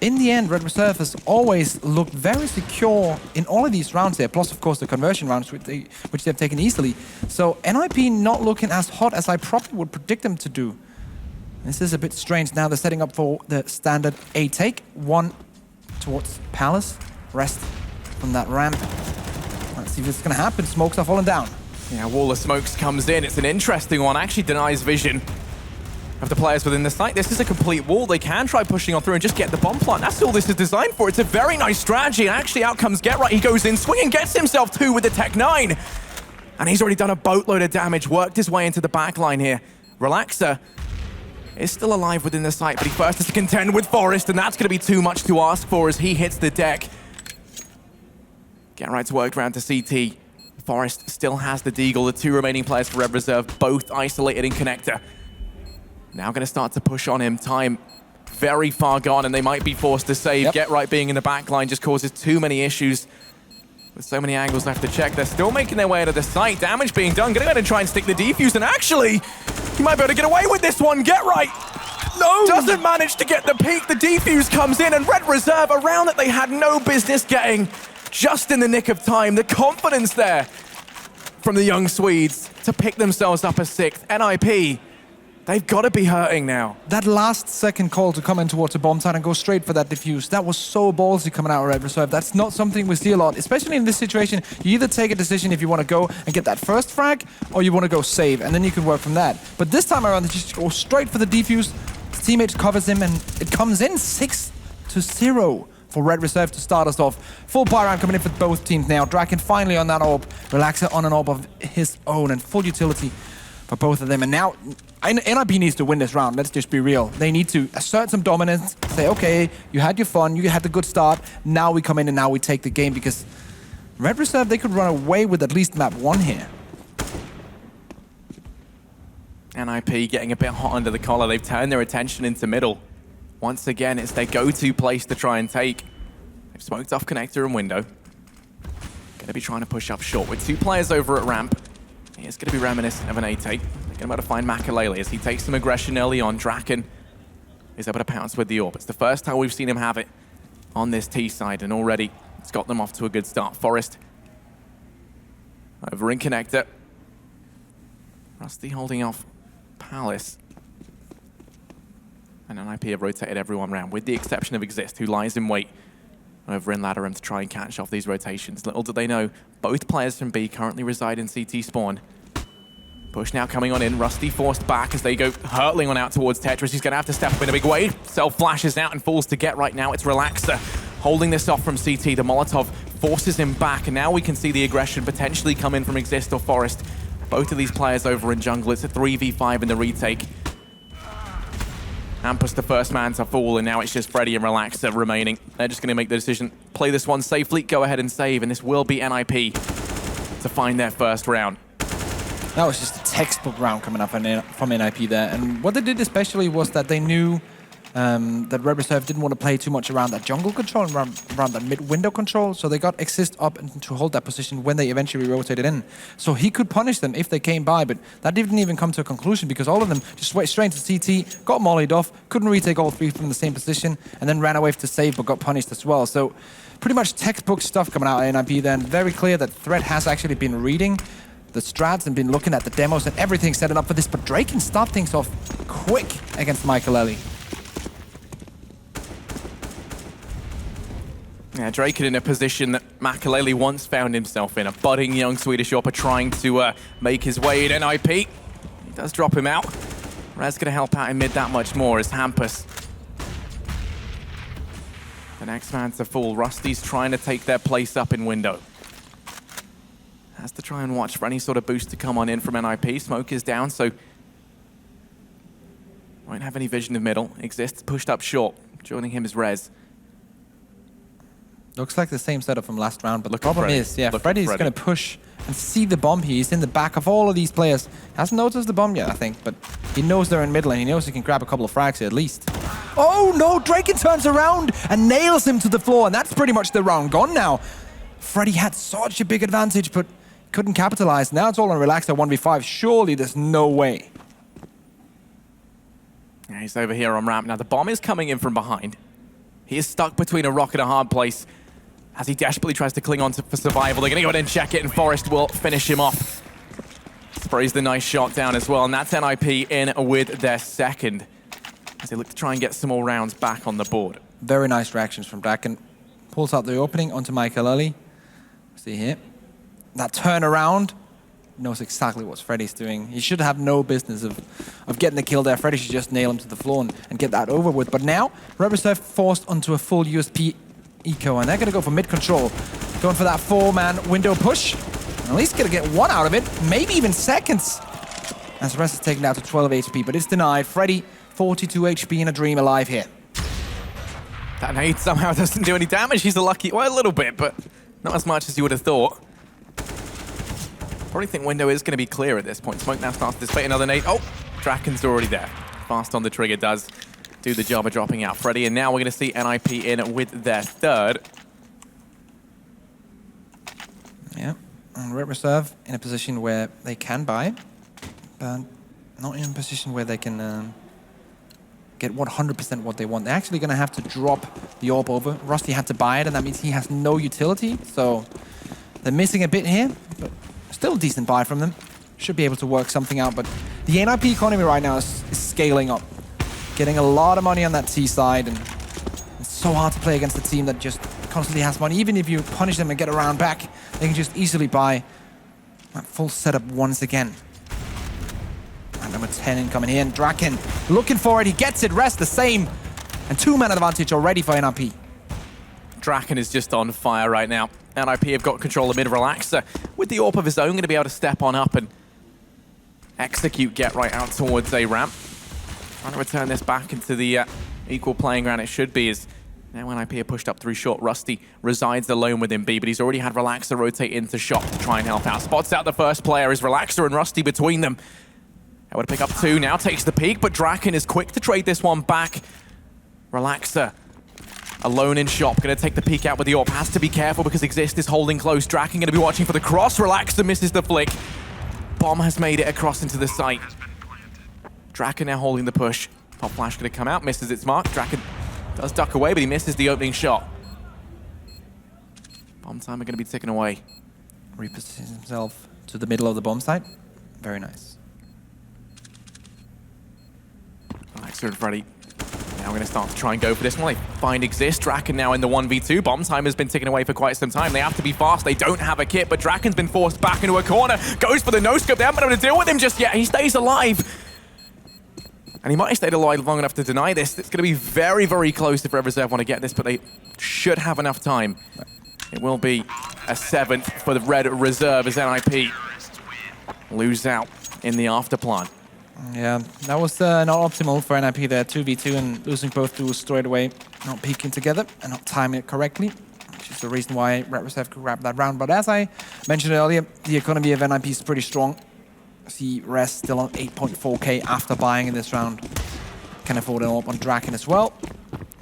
in the end, Red Reserve has always looked very secure in all of these rounds here, plus of course the conversion rounds, which they've taken easily. So NIP not looking as hot as I probably would predict them to do. This is a bit strange. Now they're setting up for the standard A take. 1 towards Palace, rest from that ramp. Let's see if it's gonna happen. Smokes are falling down. Yeah, wall of smokes comes in. It's an interesting one. Actually denies vision of the players within the site. This is a complete wall. They can try pushing on through and just get the bomb plant. That's all this is designed for. It's a very nice strategy. And actually out comes Get Right. He goes in, swinging, gets himself 2 with the Tech 9. And he's already done a boatload of damage, worked his way into the back line here. Relaxer is still alive within the site, but he first has to contend with Forest, and that's going to be too much to ask for as he hits the deck. Get Right's worked around to CT. Forest still has the Deagle. The 2 remaining players for Red Reserve, both isolated in connector. Now going to start to push on him. Time very far gone, and they might be forced to save. Yep. Get Right being in the back line just causes too many issues. With so many angles left to check, they're still making their way out of the site. Damage being done. Going to go ahead and try and stick the defuse, and actually, he might be able to get away with this one. Get Right. No! Doesn't manage to get the peak. The defuse comes in, and Red Reserve, a round that they had no business getting, just in the nick of time. The confidence there from the young Swedes to pick themselves up a 6th. NIP, they've got to be hurting now. That last second call to come in towards the bomb site and go straight for that defuse, that was so ballsy coming out of Red Reserve. That's not something we see a lot, especially in this situation. You either take a decision if you want to go and get that first frag, or you want to go save, and then you can work from that. But this time around, they just go straight for the defuse. His teammate covers him, and it comes in 6-0 for Red Reserve to start us off. Full buy round coming in for both teams now. Draken finally on that orb. Relaxer on an orb of his own, and full utility for both of them. And now NIP needs to win this round. Let's just be real. They need to assert some dominance, say, okay, you had your fun, you had the good start, now we come in and now we take the game, because Red Reserve, they could run away with at least map 1 here. NIP getting a bit hot under the collar. They've turned their attention into middle. Once again, it's their go-to place to try and take. They've smoked off connector and window. Gonna be trying to push up short with 2 players over at ramp. It's going to be reminiscent of an A-take. They're going to be able to find Makalele as he takes some aggression early on. Draken is able to pounce with the orb. It's the first time we've seen him have it on this T side, and already it's got them off to a good start. Forest over in connector. Rusty holding off Palace. And NIP have rotated everyone around, with the exception of Exist, who lies in wait over in ladder room to try and catch off these rotations. Little do they know, both players from B currently reside in CT spawn. Push now coming on in. Rusty forced back as they go hurtling on out towards Tetris. He's going to have to step up in a big way. Self flashes out and falls to Get Right now. It's Relaxer holding this off from CT. The Molotov forces him back, and now we can see the aggression potentially come in from Exist or Forest. Both of these players over in jungle. It's a 3v5 in the retake. Hampus the first man to fall, and now it's just Freddy and Relaxer remaining. They're just going to make the decision, play this one safely, go ahead and save, and this will be NIP to find their first round. That was just a textbook round coming up from NIP there. And what they did especially was that they knew that Red Reserve didn't want to play too much around that jungle control and around that mid-window control, so they got Exist up and to hold that position when they eventually rotated in. So he could punish them if they came by, but that didn't even come to a conclusion because all of them just went straight into CT, got mollied off, couldn't retake all three from the same position, and then ran away to save but got punished as well. So pretty much textbook stuff coming out of NIP then. Very clear that Threat has actually been reading the strats and been looking at the demos and everything setting up for this, but Drake can start things off quick against Michael Ellie. Yeah, Drake in a position that Makaleli once found himself in. A budding young Swedish opera trying to make his way in NIP. He does drop him out. Rez going to help out in mid that much more as Hampus. The next man to fall. Rusty's trying to take their place up in window. Has to try and watch for any sort of boost to come on in from NIP. Smoke is down, so won't have any vision of middle. Exists pushed up short. Joining him is Rez. Looks like the same setup from last round, but the problem is, yeah, Freddy's going to push and see the bomb here. He's in the back of all of these players. Hasn't noticed the bomb yet, I think, but he knows they're in middle and he knows he can grab a couple of frags here at least. Oh no, Draken turns around and nails him to the floor, and that's pretty much the round gone now. Freddy had such a big advantage, but couldn't capitalize. Now it's all on Relaxer 1v5. Surely there's no way. Yeah, he's over here on ramp. Now the bomb is coming in from behind. He is stuck between a rock and a hard place as he desperately tries to cling on for survival. They're going to go ahead and check it, and Forrest will finish him off. Sprays the nice shot down as well, and that's NIP in with their second as they look to try and get some more rounds back on the board. Very nice reactions from Draken. Pulls out the opening onto Michael Ellie. See here. That turnaround. Knows exactly what Freddy's doing. He should have no business of getting the kill there. Freddy should just nail him to the floor and get that over with. But now, Red Reserve forced onto a full USP eco, and they're going to go for mid control. Going for that 4-man window push. At least going to get one out of it, maybe even seconds. As Rest is taken down to 12 HP, but it's denied. Freddy, 42 HP in a Dream alive here. That nade somehow doesn't do any damage. He's a lucky, well, a little bit, but not as much as you would have thought. Probably think window is going to be clear at this point. Smoke now starts to display another nade. Oh, Draken's already there. Fast on the trigger does do the job of dropping out Freddy, and now we're going to see NIP in with their third. Yeah, and Red Reserve in a position where they can buy, but not in a position where they can get 100% what they want. They're actually going to have to drop the orb over. Rusty had to buy it, and that means he has no utility, so they're missing a bit here, but still a decent buy from them. Should be able to work something out, but the NIP economy right now is scaling up. Getting a lot of money on that T side, and it's so hard to play against a team that just constantly has money. Even if you punish them and get around back, they can just easily buy that full setup once again. And number 10 incoming here, and Draken looking for it. He gets it, Rest the same. And 2-man advantage already for NIP. Draken is just on fire right now. NIP have got control of mid Relaxer. With the AWP of his own, going to be able to step on up and execute get right out towards a ramp. Trying to return this back into the equal playing ground it should be, as now NIP are pushed up through short. Rusty resides alone within B, but he's already had Relaxer rotate into shop to try and help out. Spots out the first player as Relaxer and Rusty between them. Able to pick up 2, now takes the peak, but Draken is quick to trade this one back. Relaxer alone in shop, going to take the peek out with the AWP. Has to be careful because Exist is holding close. Draken going to be watching for the cross. Relaxer misses the flick. Bomb has made it across into the site. Draken now holding the push. Pop flash going to come out, misses its mark. Draken does duck away, but he misses the opening shot. Bomb timer going to be taken away. Repositions himself to the middle of the bomb site. Very nice. Relaxer and Freddy now we're going to start to try and go for this one. They find Exist. Draken now in the 1v2. Bomb time has been taken away for quite some time. They have to be fast. They don't have a kit, but Draken's been forced back into a corner. Goes for the no-scope. They haven't been able to deal with him just yet. He stays alive. And he might have stayed alive long enough to deny this. It's going to be very, very close if Red Reserve want to get this, but they should have enough time. It will be a 7th for the Red Reserve as NIP lose out in the afterplan. Yeah, that was not optimal for NIP there. 2v2 and losing both duels straight away. Not peeking together and not timing it correctly, which is the reason why Red Reserve could grab that round. But as I mentioned earlier, the economy of NIP is pretty strong. See Res still on 8.4k after buying in this round. Can afford an AWP on Draken as well.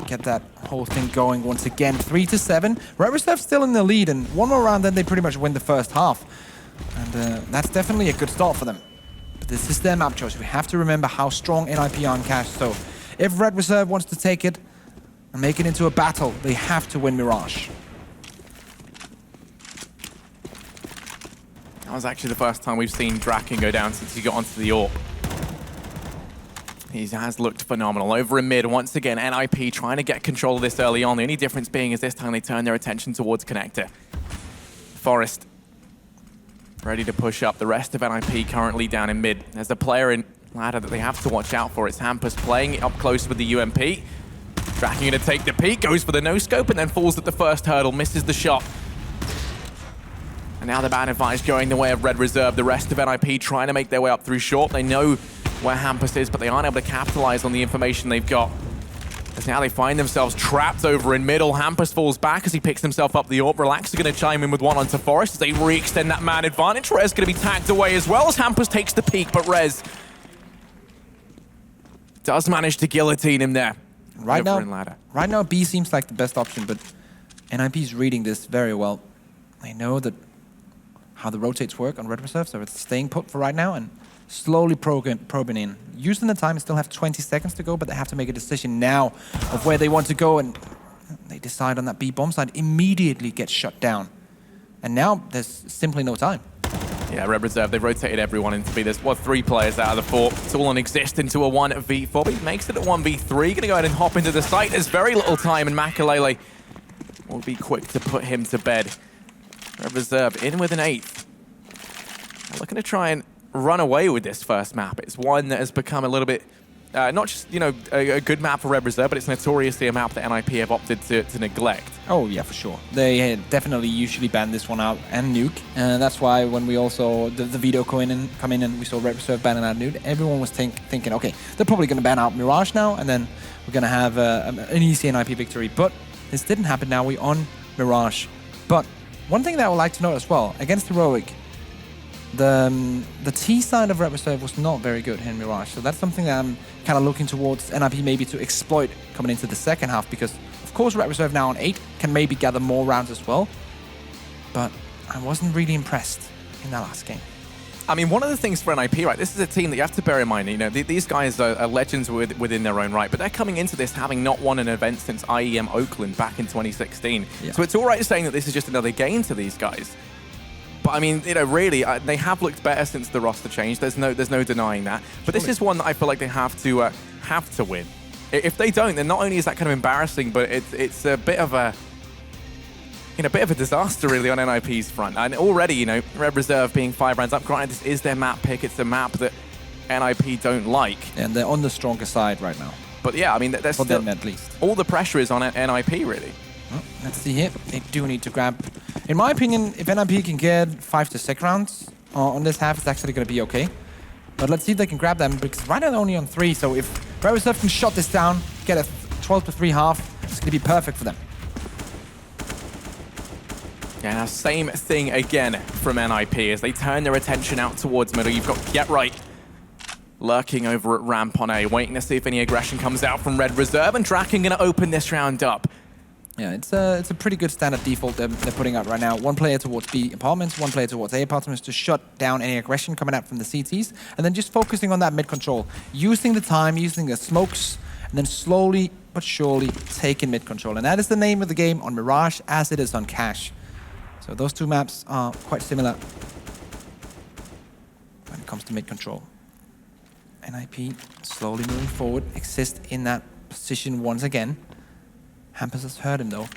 Get that whole thing going once again. 3-7. Red Reserve still in the lead, and one more round, then they pretty much win the first half. And that's definitely a good start for them. But this is their map choice. We have to remember how strong NIP are on cash. So if Red Reserve wants to take it and make it into a battle, they have to win Mirage. That was actually the first time we've seen Draken go down since he got onto the AWP. He has looked phenomenal. Over in mid, once again, NIP trying to get control of this early on. The only difference being is this time they turn their attention towards Connector. Forest ready to push up. The rest of NIP currently down in mid. There's a player in ladder that they have to watch out for. It's Hampus playing it up close with the UMP. Draken going to take the peek, goes for the no-scope, and then falls at the first hurdle, misses the shot. And now the ban advantage going the way of Red Reserve. The rest of NIP trying to make their way up through short. They know where Hampus is, but they aren't able to capitalize on the information they've got. As now they find themselves trapped over in middle. Hampus falls back as he picks himself up the AWP. Relax are going to chime in with one onto Forest as they re-extend that man advantage. Rez going to be tagged away as well as Hampus takes the peek, but Rez does manage to guillotine him there. Right now, B seems like the best option, but NIP is reading this very well. They know that how the rotates work on Red Reserve, so it's staying put for right now and slowly probing in. Using the time, still have 20 seconds to go, but they have to make a decision now of where they want to go, and they decide on that B bomb side, immediately gets shut down. And now there's simply no time. Yeah, Red Reserve, they've rotated everyone into B. There's, 3 players out of the 4. It's all on Exist into a 1v4, but he makes it a 1v3. Gonna go ahead and hop into the site. There's very little time, and Makalele will be quick to put him to bed. Red Reserve in with an 8th. They're looking to try and run away with this first map. It's one that has become a little bit, not just, a good map for Red Reserve, but it's notoriously a map that NIP have opted to neglect. Oh, yeah, for sure. They definitely usually ban this one out and nuke. And that's why when we also, the video come in and we saw Red Reserve banning out nuke, everyone was thinking, okay, they're probably going to ban out Mirage now, and then we're going to have an easy NIP victory. But this didn't happen now. We're on Mirage. But one thing that I would like to note as well, against Heroic, the T side of Red Reserve was not very good here in Mirage. So that's something that I'm kind of looking towards NIP maybe to exploit coming into the second half, because of course Red Reserve now on 8 can maybe gather more rounds as well. But I wasn't really impressed in that last game. I mean, one of the things for NIP, right, this is a team that you have to bear in mind, these guys are legends within their own right, but they're coming into this having not won an event since IEM Oakland back in 2016. Yeah. So it's all right saying that this is just another game to these guys. But I mean, really, they have looked better since the roster changed. There's no denying that. But this is one that I feel like they have to win. If they don't, then not only is that kind of embarrassing, but it's a bit of a disaster really on NIP's front. And already, Red Reserve being 5 rounds up. Granted, this is their map pick. It's a map that NIP don't like. And they're on the stronger side right now. But yeah, I mean, there's for still, them at least. All the pressure is on NIP really. Well, let's see here. They do need to grab. In my opinion, if NIP can get 5 to 6 rounds on this half, it's actually going to be okay. But let's see if they can grab them, because right now they're only on 3. So if Red Reserve can shut this down, get a 12 to 3 half, it's going to be perfect for them. Yeah, now same thing again from NIP as they turn their attention out towards middle. You've got Get Right lurking over at ramp on A, waiting to see if any aggression comes out from Red Reserve, and Draken going to open this round up. Yeah, it's a pretty good standard default they're putting out right now. 1 player towards B apartments, 1 player towards A apartments to shut down any aggression coming out from the CTs, and then just focusing on that mid control, using the time, using the smokes, and then slowly but surely taking mid control. And that is the name of the game on Mirage as it is on Cash. So those 2 maps are quite similar when it comes to mid control. NIP slowly moving forward, Exist in that position once again. Hampus has heard him though.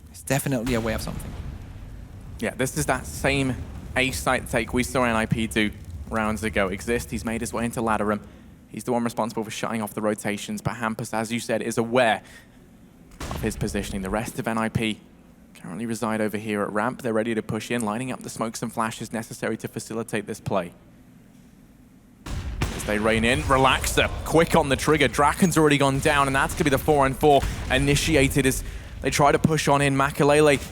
He's definitely aware of something. Yeah, this is that same A site take we saw NIP do rounds ago. Exist, he's made his way into ladder room. He's the one responsible for shutting off the rotations, but Hampus, as you said, is aware of his positioning. The rest of NIP currently reside over here at ramp. They're ready to push in, lining up the smokes and flashes necessary to facilitate this play. as they rein in. Relaxer, quick on the trigger. Draken's already gone down, and that's going to be the 4-on-4 initiated as they try to push on in. Makalele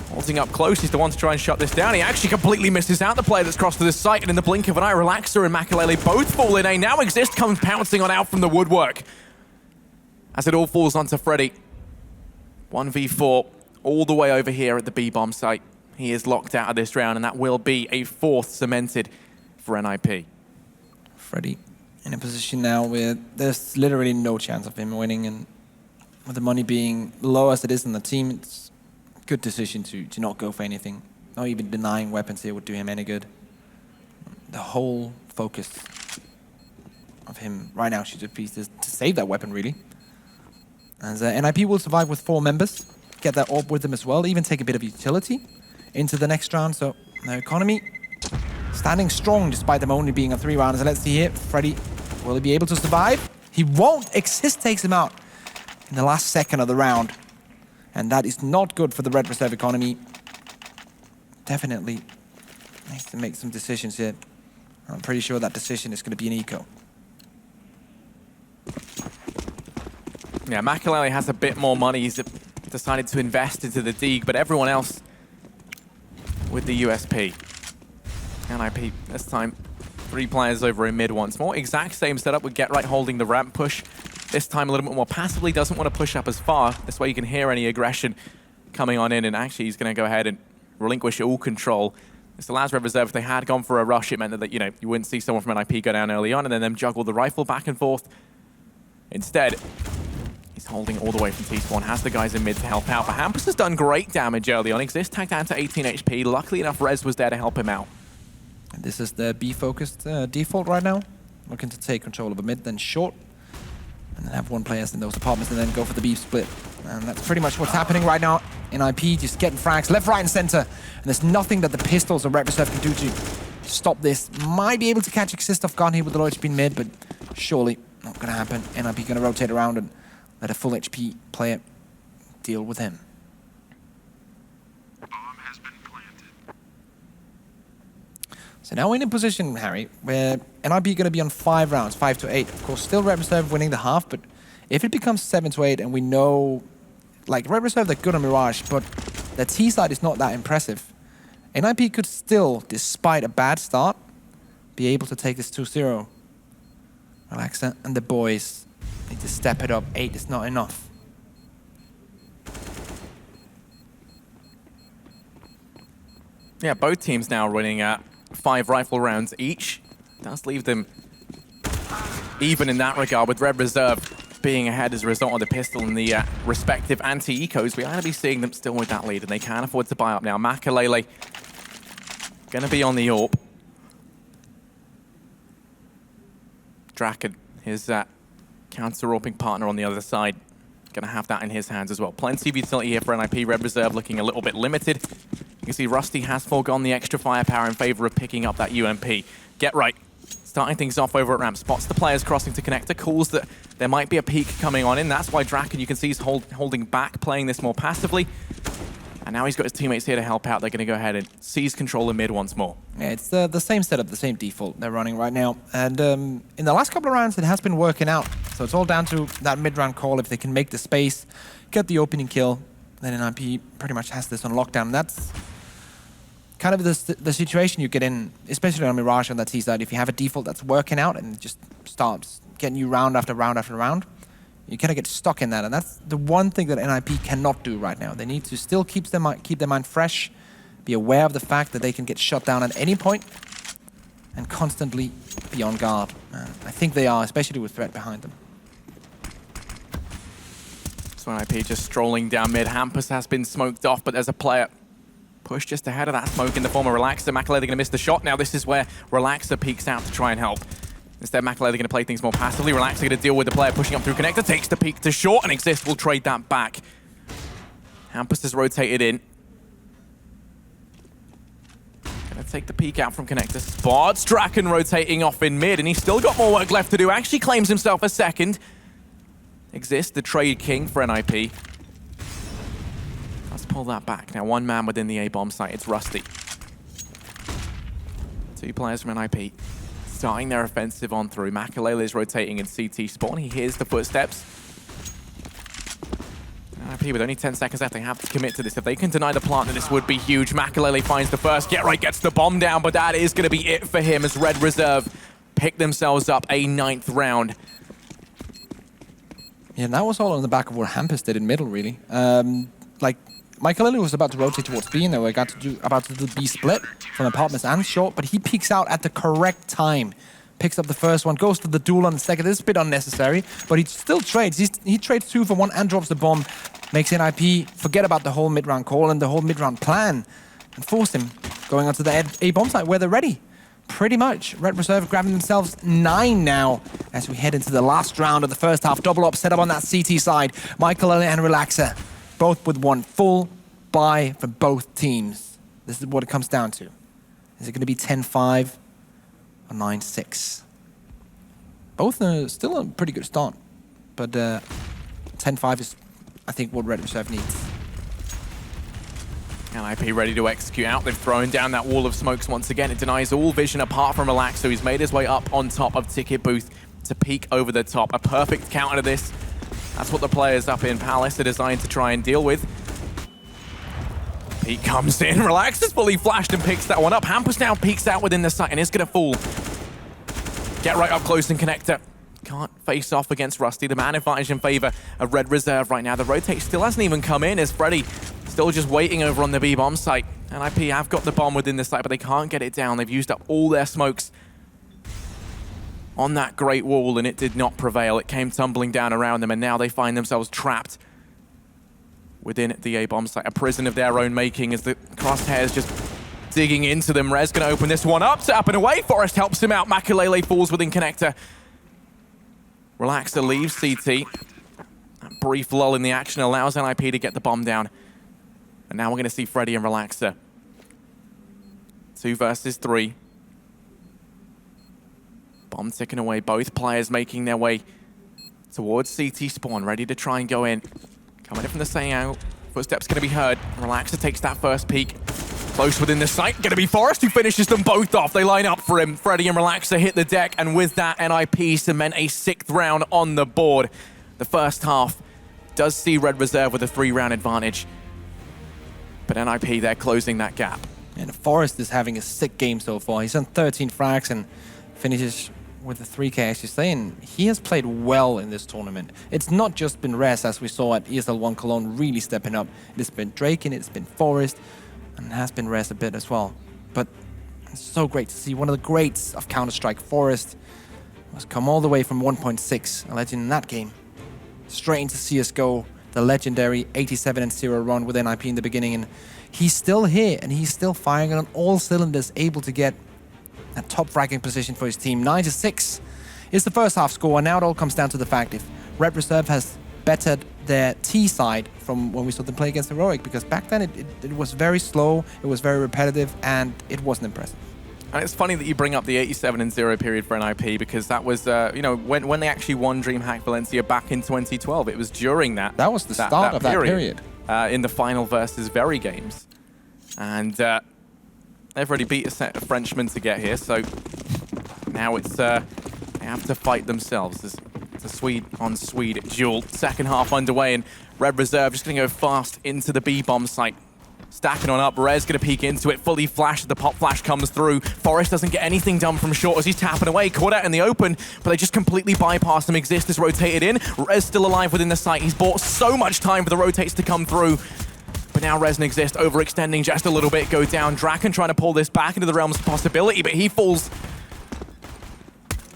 holding up close. He's the one to try and shut this down. He actually completely misses out the player that's crossed to this site, and in the blink of an eye, Relaxer and Makalele both fall in. Now Exist comes pouncing on out from the woodwork as it all falls onto Freddy. 1v4 all the way over here at the B-bomb site. He is locked out of this round, and that will be a 4th cemented for NIP. Freddy in a position now where there's literally no chance of him winning, and with the money being low as it is in the team, it's a good decision to not go for anything. Not even denying weapons here would do him any good. The whole focus of him right now should be to save that weapon, really. As NIP will survive with 4 members, get that orb with them as well, even take a bit of utility into the next round. So their economy standing strong despite them only being on 3 rounds. And let's see here, Freddy, will he be able to survive? He won't. Exist takes him out in the last second of the round. And that is not good for the Red Reserve economy. Definitely needs to make some decisions here. I'm pretty sure that decision is going to be an eco. Yeah, Makalele has a bit more money. He's decided to invest into the Deeg, but everyone else with the USP. NIP, this time 3 players over in mid once more. Exact same setup with Get Right holding the ramp push. This time a little bit more passively, doesn't want to push up as far. This way you can hear any aggression coming on in, and actually he's going to go ahead and relinquish all control. This allows Red Reserve, if they had gone for a rush, it meant that, you know, you wouldn't see someone from NIP go down early on and then them juggle the rifle back and forth. Instead, he's holding all the way from T-spawn, has the guys in mid to help out. But Hampus has done great damage early on. Exist tagged down to 18 HP. Luckily enough, Rez was there to help him out. And this is the B-focused default right now. Looking to take control of a mid, then short. And then have 1 player in those apartments and then go for the B split. And that's pretty much what's happening right now. NIP just getting frags left, right, and center. And there's nothing that the pistols or Red Reserve can do to stop this. Might be able to catch Exist off guard here with the low HP mid, but surely not going to happen. NIP going to rotate around and let a full HP player deal with him. So now we're in a position, Harry, where NIP going to be on 5 rounds, 5 to 8. Of course, still Red Reserve winning the half, but if it becomes 7 to 8, and we know, like, Red Reserve, they're good on Mirage, but their T side is not that impressive. NIP could still, despite a bad start, be able to take this 2-0. Relaxer and the boys need to step it up. 8 is not enough. Yeah, both teams now running at 5 rifle rounds each. Does leave them even in that regard, with Red Reserve being ahead as a result of the pistol and the respective anti-ecos. We are going to be seeing them still with that lead, and they can afford to buy up now. Makalele going to be on the AWP. Draken, his counter-AWPing partner on the other side, going to have that in his hands as well. Plenty of utility here for NIP. Red Reserve looking a little bit limited. You can see Rusty has foregone the extra firepower in favor of picking up that UMP. Get Right, starting things off over at ramp. Spots the players crossing to connector. Calls that there might be a peek coming on in. That's why Draken, you can see, he's holding back, playing this more passively. And now he's got his teammates here to help out. They're going to go ahead and seize control of mid once more. Yeah, it's the same setup, the same default they're running right now. And in the last couple of rounds, it has been working out. So it's all down to that mid-round call. If they can make the space, get the opening kill, then NIP pretty much has this on lockdown. That's kind of the situation you get in, especially on Mirage on that T side. If you have a default that's working out and it just starts getting you round after round after round, you kind of get stuck in that, and that's the one thing that NIP cannot do right now. They need to still keep their mind fresh, be aware of the fact that they can get shut down at any point, and constantly be on guard. I think they are, especially with threat behind them. So NIP just strolling down mid. Hampus has been smoked off, but there's a player pushed just ahead of that smoke in the form of Relaxer. Makalele going to miss the shot. Now this is where Relaxer peeks out to try and help. Instead, Makalele going to play things more passively. Relaxer going to deal with the player pushing up through connector. Takes the peek to short, and Exist will trade that back. Hampus has rotated in. Going to take the peek out from connector. Spots Draken rotating off in mid, and he's still got more work left to do. Actually claims himself a second. Exist, the trade king for NIP. Let's pull that back. Now 1 man within the A-bomb site. It's Rusty. 2 players from NIP. starting their offensive on through. Makalele is rotating in CT spawn. He hears the footsteps. NIP with only 10 seconds left, they have to commit to this. If they can deny the plant, then this would be huge. Makalele finds the first. Get Right gets the bomb down, but that is going to be it for him as Red Reserve pick themselves up a 9th round. Yeah, that was all on the back of what Hampus did in middle, really. Like, Makalele was about to rotate towards B, and they were about to do B split from apartments and short, but he peeks out at the correct time. Picks up the first one, goes for the duel on the second. This is a bit unnecessary, but he still trades. He trades 2 for 1 and drops the bomb. Makes NIP forget about the whole mid-round call and the whole mid-round plan and force him going onto the A bomb site where they're ready. Pretty much. Red Reserve grabbing themselves 9 now as we head into the last round of the first half. Double up set up on that CT side. Makalele and Relaxer, both with 1 full buy for both teams. This is what it comes down to. Is it going to be 10-5 or 9-6? Both are still a pretty good start, but 10-5 is, I think, what Red Reserve needs. NIP ready to execute out. They've thrown down that wall of smokes once again. It denies all vision apart from Relax, so he's made his way up on top of Ticket Booth to peek over the top. A perfect counter to this. That's what the players up in Palace are designed to try and deal with. He comes in, Relax is fully flashed and picks that one up. Hampus now peeks out within the site and is going to fall. Get Right up close and Connector can't face off against Rusty. The man advantage in favor of Red Reserve right now. The rotate still hasn't even come in as Freddy still just waiting over on the B bomb site. NIP have got the bomb within the site, but they can't get it down. They've used up all their smokes on that great wall, and it did not prevail. It came tumbling down around them, and now they find themselves trapped within the A bomb site. A prison of their own making as the crosshairs just digging into them. Rez gonna open this one up, tap and away. Forrest helps him out. Makalele falls within Connector. Relaxer leaves CT. That brief lull in the action allows NIP to get the bomb down. And now we're gonna see Freddy and Relaxer. 2 versus 3. Bomb ticking away. Both players making their way towards CT spawn, ready to try and go in. Coming in from the same angle. Footsteps gonna be heard. Relaxer takes that first peek. Close within the site. Gonna be Forrest who finishes them both off. They line up for him. Freddy and Relaxer hit the deck, and with that, NIP cement a 6th round on the board. The first half does see Red Reserve with a 3-round advantage. But NIP, they're closing that gap. And Forrest is having a sick game so far. He's done 13 frags and finishes with the 3K, as you say, and he has played well in this tournament. It's not just been Rez, as we saw at ESL 1 Cologne, really stepping up. It's been Draken, it's been Forrest, and it has been Rez a bit as well. But it's so great to see one of the greats of Counter-Strike, Forrest, has come all the way from 1.6, a legend in that game, straight into CSGO, the legendary 87-0 run with NIP in the beginning, and he's still here, and he's still firing on all cylinders, able to get a top fragging position for his team. 9-6 is the first half score, and now it all comes down to the fact if Red Reserve has bettered their T side from when we saw them play against Heroic, because back then it was very slow, it was very repetitive, and it wasn't impressive. And it's funny that you bring up the 87-0 period for NIP, because that was, you know, when they actually won DreamHack Valencia back in 2012, it was during that. That was the start of that period. In the final versus Very games. And they've already beat a set of Frenchmen to get here, so now it's, they have to fight themselves. It's a Swede-on-Swede duel. Second half underway, and Red Reserve just going to go fast into the B-bomb site. Stacking on up, Rez going to peek into it, fully flashed, the pop flash comes through. Forrest doesn't get anything done from short as he's tapping away, caught out in the open, but they just completely bypass him. Exist is rotated in, Rez still alive within the site. He's bought so much time for the rotates to come through. But now Rez and Exist overextending just a little bit, go down. Draken trying to pull this back into the realms of possibility, but he falls.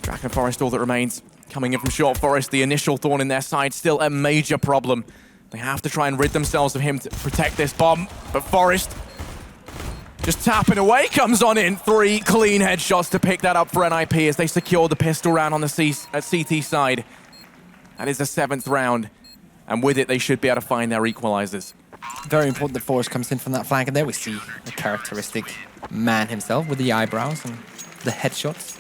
Draken and Forrest all that remains. Coming in from short, Forrest, the initial thorn in their side, still a major problem. They have to try and rid themselves of him to protect this bomb, but Forrest just tapping away, comes on in. 3 clean headshots to pick that up for NIP as they secure the pistol round on the CT side. That is the 7th round, and with it, they should be able to find their equalizers. Very important that Forrest comes in from that flank, and there we see the characteristic man himself with the eyebrows and the headshots.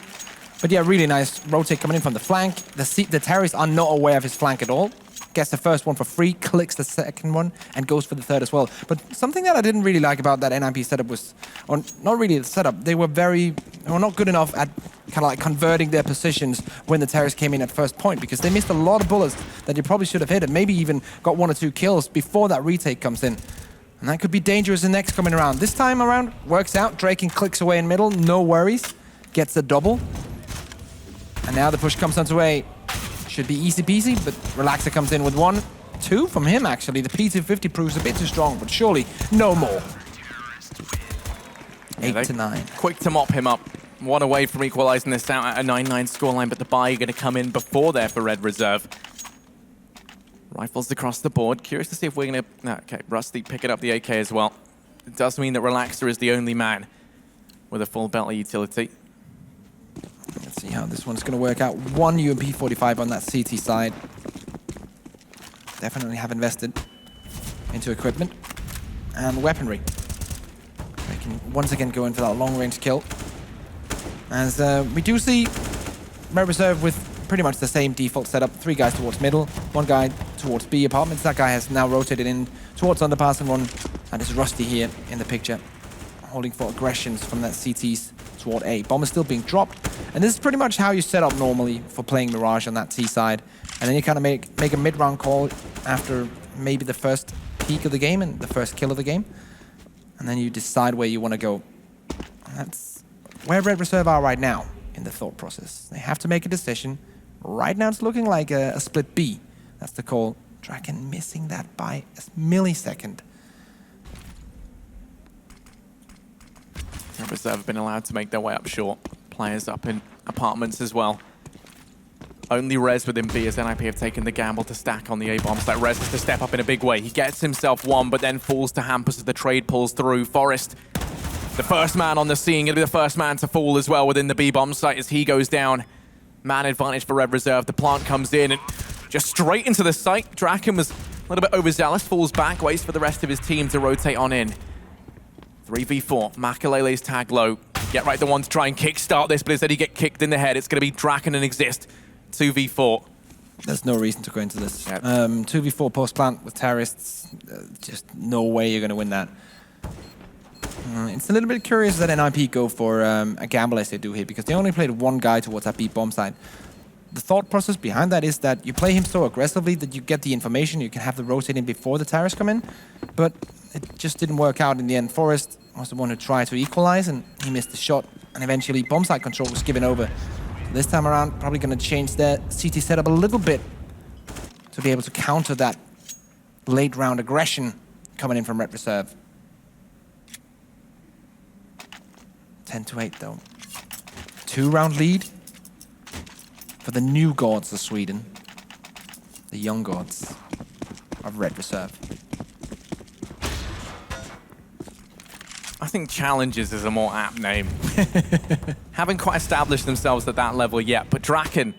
But yeah, really nice rotate coming in from the flank. The terrorists are not aware of his flank at all. Gets the first one for free, clicks the second one, and goes for the third as well. But something that I didn't really like about that NIP setup was, or not really the setup, they were very were not good enough at kind of like converting their positions when the terrorists came in at first point, because they missed a lot of bullets that they probably should have hit, and maybe even got 1 or 2 kills before that retake comes in. And that could be dangerous the next coming around. This time around, works out. Draken clicks away in middle, no worries. Gets the double. And now the push comes onto A. Should be easy peasy, but Relaxer comes in with 1, 2 from him actually. The P250 proves a bit too strong, but surely no more. 8 to 9. Quick to mop him up. 1 away from equalizing this out at a 9-9 scoreline, but the buy going to come in before there for Red Reserve. Rifles across the board. Curious to see if we're going to... Okay, Rusty picking up the AK as well. It does mean that Relaxer is the only man with a full belt of utility. Let's see how this one's going to work out. 1 UMP-45 on that CT side. Definitely have invested into equipment and weaponry. They can once again go in for that long-range kill. As we do see Red Reserve with pretty much the same default setup. 3 guys towards middle, 1 guy towards B apartments. That guy has now rotated in towards underpass, and 1, and it's Rusty here in the picture, holding for aggressions from that CTs toward A. Bomb is still being dropped, and this is pretty much how you set up normally for playing Mirage on that T side. And then you kind of make a mid-round call after maybe the first peak of the game and the first kill of the game, and then you decide where you want to go. And that's where Red Reserve are right now in the thought process. They have to make a decision. Right now it's looking like a split B. That's the call. Draken missing that by a millisecond. Red Reserve have been allowed to make their way up short. Players up in apartments as well. Only Rez within B as NIP have taken the gamble to stack on the A-bombs. That Rez has to step up in a big way. He gets himself 1, but then falls to Hampus as the trade pulls through. Forrest, the first man on the scene, going to be the first man to fall as well within the B-bomb site as he goes down. Man advantage for Red Reserve. The plant comes in and just straight into the site. Draken was a little bit overzealous, falls back, waits for the rest of his team to rotate on in. 3v4, Makalele's tag low. Get right the one to try and kickstart this, but instead he get kicked in the head. It's going to be Draken and Exist. 2v4. There's no reason to go into this. Yep. 2v4 post-plant with terrorists. Just no way you're going to win that. It's a little bit curious that NIP go for a gamble as they do here, because they only played 1 guy towards that B bomb side. The thought process behind that is that you play him so aggressively that you get the information, you can have the rotating before the terrorists come in, but it just didn't work out in the end. Forrest was the one who tried to equalize, and he missed the shot, and eventually bomb site control was given over. So this time around, probably going to change their CT setup a little bit to be able to counter that late round aggression coming in from Red Reserve. 10-8 though. 2-round lead for the new gods of Sweden. The young gods of Red Reserve. I think Challenges is a more apt name. Haven't quite established themselves at that level yet, but Draken,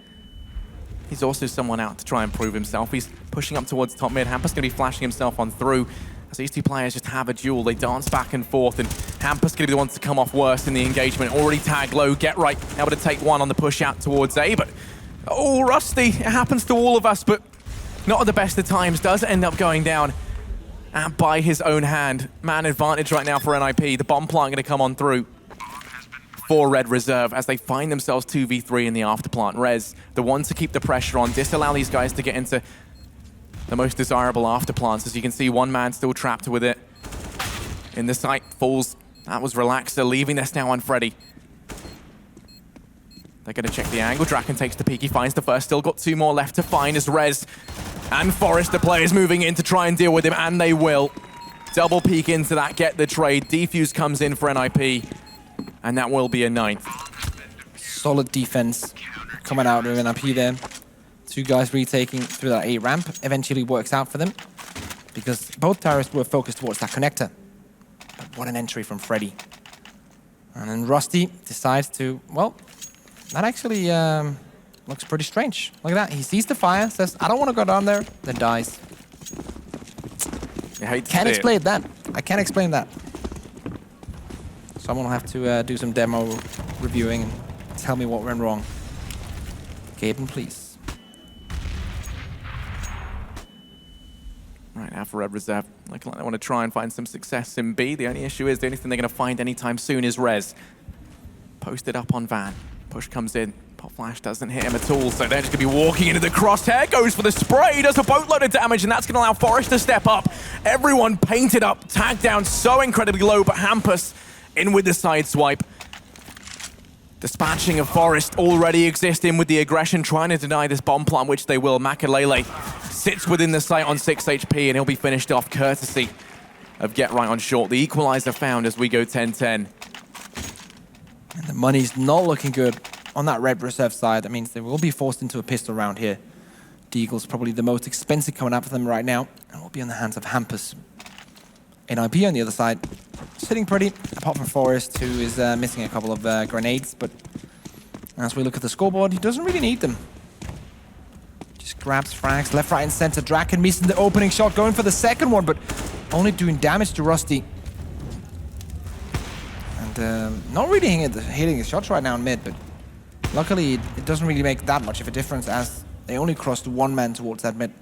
he's also someone out to try and prove himself. He's pushing up towards top mid. Hampus going to be flashing himself on through. As these 2 players just have a duel, they dance back and forth, and Hampus going to be the one to come off worst in the engagement. Already tagged low, get right, able to take 1 on the push out towards A, but oh, Rusty, it happens to all of us, but not at the best of times. Does end up going down and by his own hand. Man advantage right now for NIP. The bomb plant going to come on through for Red Reserve as they find themselves 2v3 in the afterplant. Rez, the one to keep the pressure on, disallow these guys to get into the most desirable afterplants. As you can see, 1 man still trapped with it. In the site, falls. That was Relaxer, leaving this now on Freddy. They're going to check the angle. Draken takes the peek. He finds the first. Still got 2 more left to find as Rez and Forrest, the players moving in to try and deal with him, and they will. Double peek into that, get the trade. Defuse comes in for NIP, and that will be a 9th. Solid defense coming out of NIP there. 2 guys retaking through that A ramp eventually works out for them, because both terrorists were focused towards that connector. But what an entry from Freddy. And then Rusty decides to, well, that actually looks pretty strange. Look at that. He sees the fire, says, I don't want to go down there, then dies. Can't explain that. I can't explain that. Someone will have to do some demo reviewing and tell me what went wrong. Gaben, please. Right now for Red Reserve, looking like they want to try and find some success in B. The only issue is the only thing they're going to find anytime soon is Rez. Posted up on Van. Push comes in. Pop Flash doesn't hit him at all, so they're just going to be walking into the crosshair. Goes for the spray, does a boatload of damage, and that's going to allow Forest to step up. Everyone painted up, tagged down so incredibly low, but Hampus in with the side swipe. Dispatching of Forest already existing with the aggression, trying to deny this bomb plant, which they will. Makalele sits within the site on 6 HP, and he'll be finished off courtesy of Get Right on short. The equalizer found as we go 10-10. And the money's not looking good on that red reserve side. That means they will be forced into a pistol round here. Deagle's probably the most expensive coming up for them right now, and will be in the hands of Hampus. NIP on the other side, sitting pretty, apart from Forest, who is missing a couple of grenades, but as we look at the scoreboard, he doesn't really need them. Just grabs frags, left, right, and center. Draken missing the opening shot, going for the second one, but only doing damage to Rusty. And not really hitting his shots right now in mid, but luckily it doesn't really make that much of a difference as they only crossed one man towards that mid,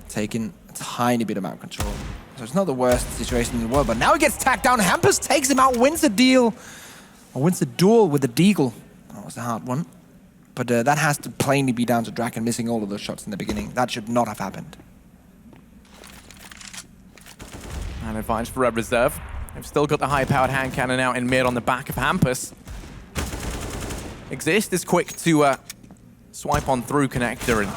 taking a tiny bit of map control. So it's not the worst situation in the world, but now he gets tacked down. Hampus takes him out, wins the duel with the Deagle. That was a hard one. But that has to plainly be down to Draken missing all of those shots in the beginning. That should not have happened. An advantage for Red Reserve. They've still got the high-powered hand cannon out in mid on the back of Hampus. Exist is quick to swipe on through connector, and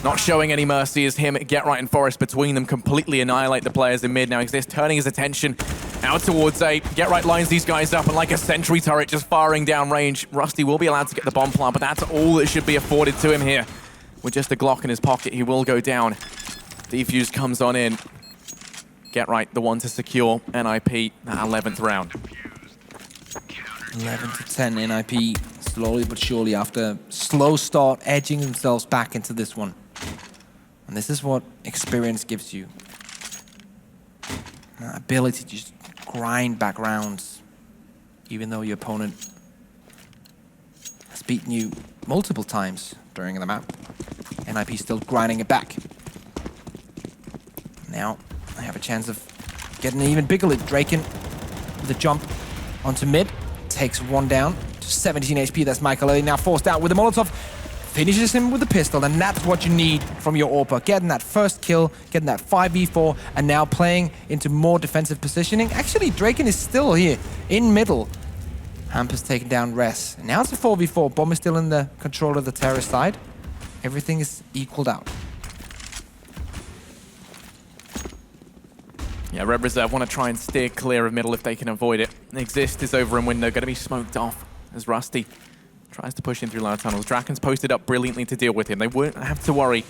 not showing any mercy as him, Get Right and Forest between them completely annihilate the players in mid. Now Exist turning his attention out towards A. Get Right lines these guys up, and like a sentry turret just firing down range. Rusty will be allowed to get the bomb plant, but that's all that should be afforded to him here. With just a Glock in his pocket, he will go down. Defuse comes on in. Get Right, the one to secure NIP that 11th round. 11-10 NIP, slowly but surely after slow start, edging themselves back into this one. And this is what experience gives you. That ability to just grind back rounds, even though your opponent has beaten you multiple times during the map. NIP still grinding it back. Now, I have a chance of getting an even bigger lead. Draken with a jump onto mid. Takes one down to 17 HP. That's Michael now forced out with the Molotov. Finishes him with the pistol, and that's what you need from your AWPer. Getting that first kill, getting that 5v4, and now playing into more defensive positioning. Actually, Draken is still here in middle. Hampus taking down Res. And now it's a 4v4. Bomb is still in the control of the terrorist side. Everything is equaled out. Yeah, Red Reserve want to try and steer clear of middle if they can avoid it. Exist is over in window, going to be smoked off as Rusty tries to push in through lower tunnels. Draken's posted up brilliantly to deal with him. They won't have to worry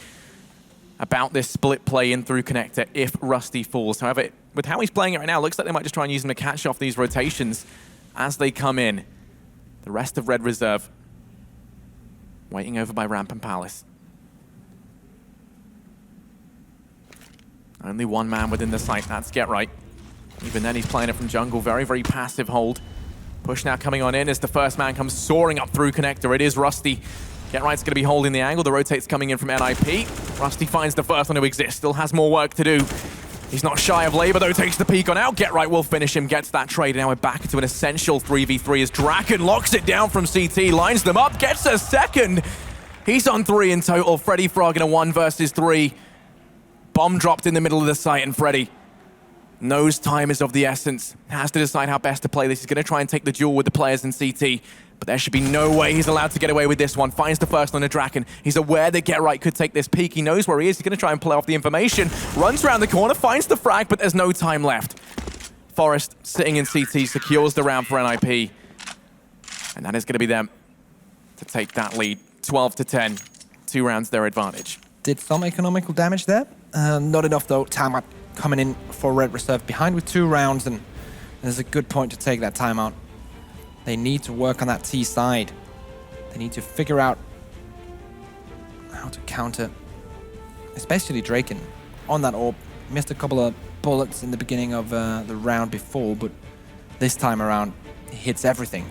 about this split play in through connector if Rusty falls. However, with how he's playing it right now, it looks like they might just try and use him to catch off these rotations as they come in. The rest of Red Reserve waiting over by Ramp and Palace. Only one man within the site, that's Get Right. Even then, he's playing it from jungle. Very, very passive hold. Push now coming on in as the first man comes soaring up through connector. It is Rusty. Get Right's going to be holding the angle. The rotate's coming in from NIP. Rusty finds the first one to exist. Still has more work to do. He's not shy of labor, though. Takes the peek on out. Get Right will finish him. Gets that trade. Now we're back into an essential 3v3 as Draken locks it down from CT. Lines them up. Gets a second. He's on 3 in total. Freddy Frog in a 1 versus 3. Bomb dropped in the middle of the site, and Freddy knows time is of the essence. Has to decide how best to play this. He's going to try and take the duel with the players in CT, but there should be no way he's allowed to get away with this one. Finds the first on the Draken. He's aware that Get Right could take this peek. He knows where he is. He's going to try and play off the information. Runs around the corner, finds the frag, but there's no time left. Forest sitting in CT secures the round for NIP, and that is going to be them to take that lead. 12-10. 2 rounds their advantage. Did some economical damage there. Not enough though. Timeout coming in for Red Reserve, behind with 2 rounds, and there's a good point to take that timeout. They need to work on that T side. They need to figure out how to counter, especially Draken on that AWP. Missed a couple of bullets in the beginning of the round before, but this time around he hits everything.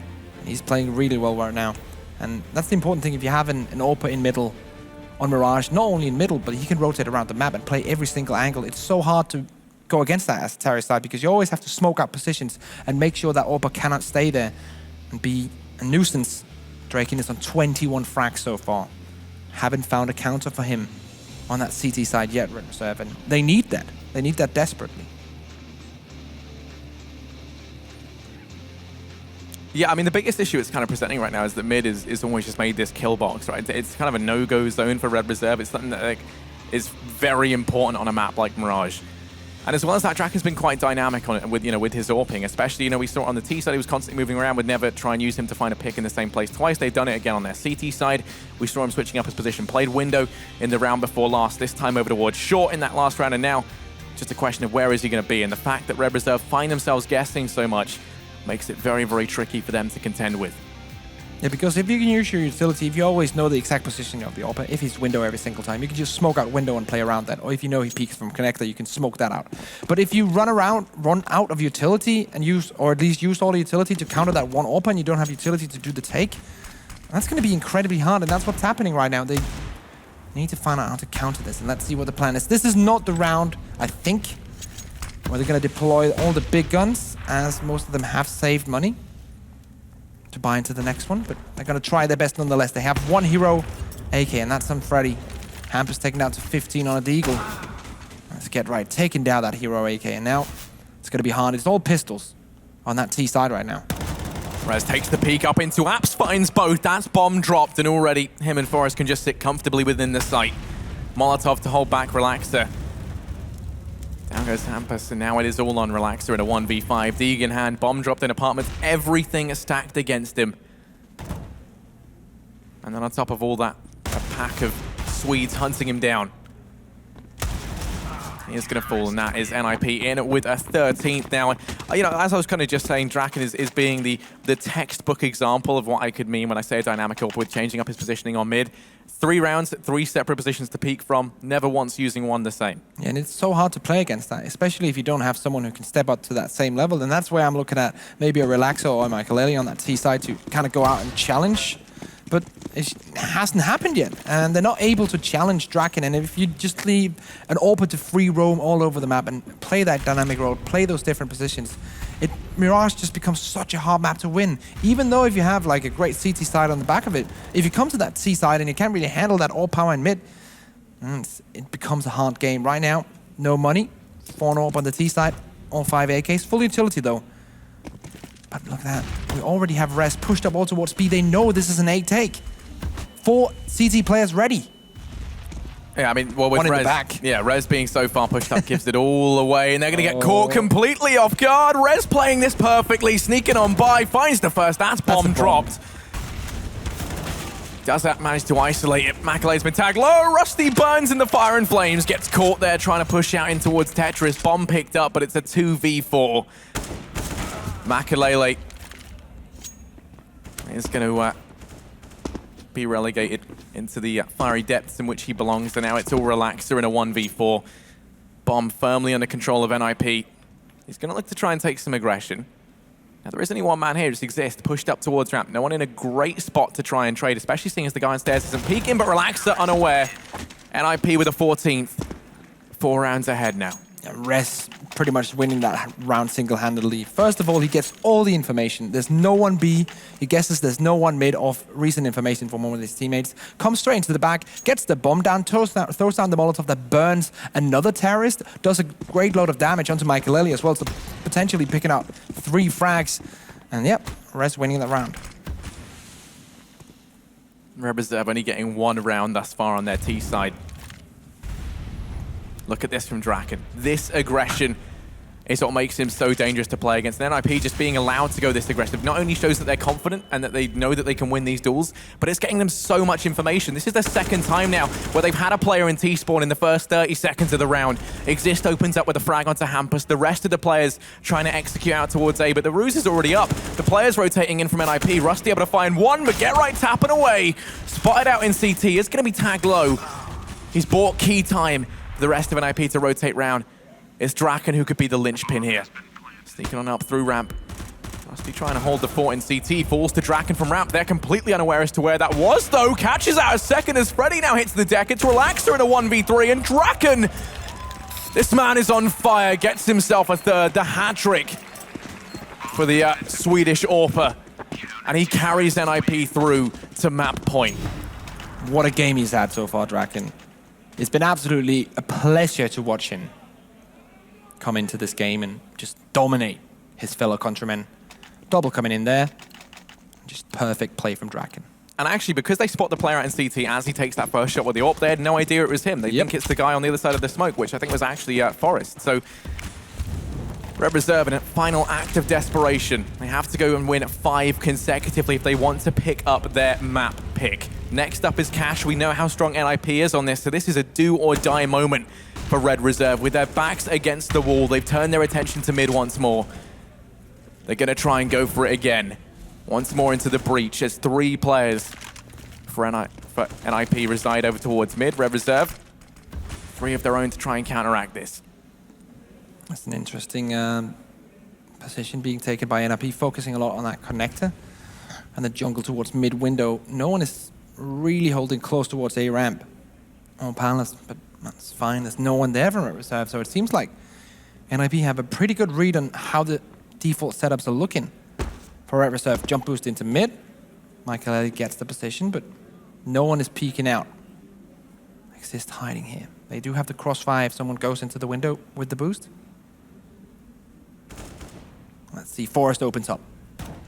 He's playing really well right now, and that's the important thing. If you have an AWPer in middle on Mirage, not only in middle, but he can rotate around the map and play every single angle. It's so hard to go against that as a terrorist side because you always have to smoke out positions and make sure that AWPer cannot stay there and be a nuisance. Draken is on 21 frags so far. Haven't found a counter for him on that CT side yet, Red Reserve, and they need that. They need that desperately. Yeah, I mean, the biggest issue it's kind of presenting right now is that mid is almost just made this kill box, right? It's kind of a no-go zone for Red Reserve. It's something that like, is very important on a map like Mirage. And as well as that, Draken's been quite dynamic on it with, with his AWPing, especially, we saw it on the T side, he was constantly moving around, would never try and use him to find a pick in the same place twice. They've done it again on their CT side. We saw him switching up his position, played window in the round before last, this time over towards short in that last round, and now just a question of where is he going to be. And the fact that Red Reserve find themselves guessing so much makes it very, very tricky for them to contend with. Yeah, because if you can use your utility, if you always know the exact position of the AWP, if he's window every single time, you can just smoke out window and play around that. Or if you know he peeks from connector, you can smoke that out. But if you run out of utility and use, or at least use all the utility to counter that one AWP and you don't have utility to do the take, that's going to be incredibly hard, and that's what's happening right now. They need to find out how to counter this, and let's see what the plan is. This is not the round, I think, where they're going to deploy all the big guns, as most of them have saved money to buy into the next one, but they're going to try their best nonetheless. They have one hero AK, and that's on Freddy. Hampus taken down to 15 on a Deagle. Let's get right, taking down that hero AK, and now it's going to be hard. It's all pistols on that T side right now. Rez takes the peek up into Apps, finds both. That's bomb dropped, and already him and Forrest can just sit comfortably within the site. Molotov to hold back Relaxer. Down goes Hampus, and now it is all on Relaxer in a 1v5. Deeg in hand, bomb dropped in apartments, everything stacked against him. And then on top of all that, a pack of Swedes hunting him down. He is going to fall, and that is NIP in with a 13th now. And, as I was kind of just saying, Draken is being the textbook example of what I could mean when I say a dynamic AWP with changing up his positioning on mid. 3 rounds, 3 separate positions to peak from, never once using one the same. Yeah, and it's so hard to play against that, especially if you don't have someone who can step up to that same level. And that's where I'm looking at maybe a Relaxer or a Michael Ellie on that T side to kind of go out and challenge. But it hasn't happened yet, and they're not able to challenge Draken. And if you just leave an AWP to free roam all over the map and play that dynamic role, play those different positions, Mirage just becomes such a hard map to win. Even though if you have like a great CT side on the back of it, if you come to that C side and you can't really handle that all power in mid, it becomes a hard game. Right now, no money, 4 AWP on the T side, all 5 AKs, full utility though. But look at that, we already have Rez pushed up all towards B. They know this is an 8 take. 4 CT players ready. Yeah, I mean, well, with Rez, back. Yeah, Rez being so far pushed up gives it all away, and they're going to get caught completely off guard. Rez playing this perfectly, sneaking on by, finds the first. That's bomb dropped. Does that manage to isolate it? Macalay's been tagged low. Rusty burns in the fire and flames, gets caught there trying to push out in towards Tetris. Bomb picked up, but it's a 2v4. Makalele is going to be relegated into the fiery depths in which he belongs, and now it's all Relaxer in a 1v4. Bomb firmly under control of NIP. He's going to look to try and take some aggression. Now, there isn't any one man here, just exists, pushed up towards ramp. No one in a great spot to try and trade, especially seeing as the guy on stairs isn't peeking, but Relaxer unaware. NIP with a 14th. 4 rounds ahead now. Rez pretty much winning that round single-handedly. First of all, he gets all the information. There's no one B. He guesses there's no one mid off recent information from one of his teammates. Comes straight into the back, gets the bomb down, throws down the Molotov that burns another terrorist, does a great load of damage onto Michael Ellie as well, so potentially picking out 3 frags. And yep, Rez winning that round. Red Reserve only getting 1 round thus far on their T side. Look at this from Draken. This aggression is what makes him so dangerous to play against. And NIP just being allowed to go this aggressive not only shows that they're confident and that they know that they can win these duels, but it's getting them so much information. This is their 2nd time now where they've had a player in T-spawn in the first 30 seconds of the round. Exist opens up with a frag onto Hampus. The rest of the players trying to execute out towards A, but the ruse is already up. The players rotating in from NIP. Rusty able to find one, but get right tapping away. Spotted out in CT. It's going to be tagged low. He's bought key time. The rest of NIP to rotate round. It's Draken who could be the linchpin here. Sneaking on up through ramp. Rusty trying to hold the fort in CT. Falls to Draken from ramp. They're completely unaware as to where that was, though. Catches out a second as Freddy now hits the deck. It's Relaxer in a 1v3, and Draken, this man is on fire. Gets himself a 3rd, the hat trick for the Swedish AWPer. and he carries NIP through to map point. What a game he's had so far, Draken. It's been absolutely a pleasure to watch him come into this game and just dominate his fellow countrymen. Double coming in there. Just perfect play from Draken. And actually, because they spot the player out in CT as he takes that first shot with the AWP, they had no idea it was him. They think it's the guy on the other side of the smoke, which I think was actually Forrest. So, Red Reserve in a final act of desperation. They have to go and win 5 consecutively if they want to pick up their map pick. Next up is Cash. We know how strong NIP is on this, so this is a do-or-die moment for Red Reserve. With their backs against the wall, they've turned their attention to mid once more. They're going to try and go for it again. Once more into the breach as 3 players for NIP reside over towards mid. Red Reserve, 3 of their own to try and counteract this. That's an interesting position being taken by NIP, focusing a lot on that connector and the jungle towards mid window. No one is really holding close towards A ramp on Palace, but that's fine. There's no one there from Red Reserve, so it seems like NIP have a pretty good read on how the default setups are looking. For Red Reserve, jump boost into mid. Michael Elliott gets the position, but no one is peeking out. Exist hiding here. They do have the crossfire if someone goes into the window with the boost. Let's see, Forrest opens up.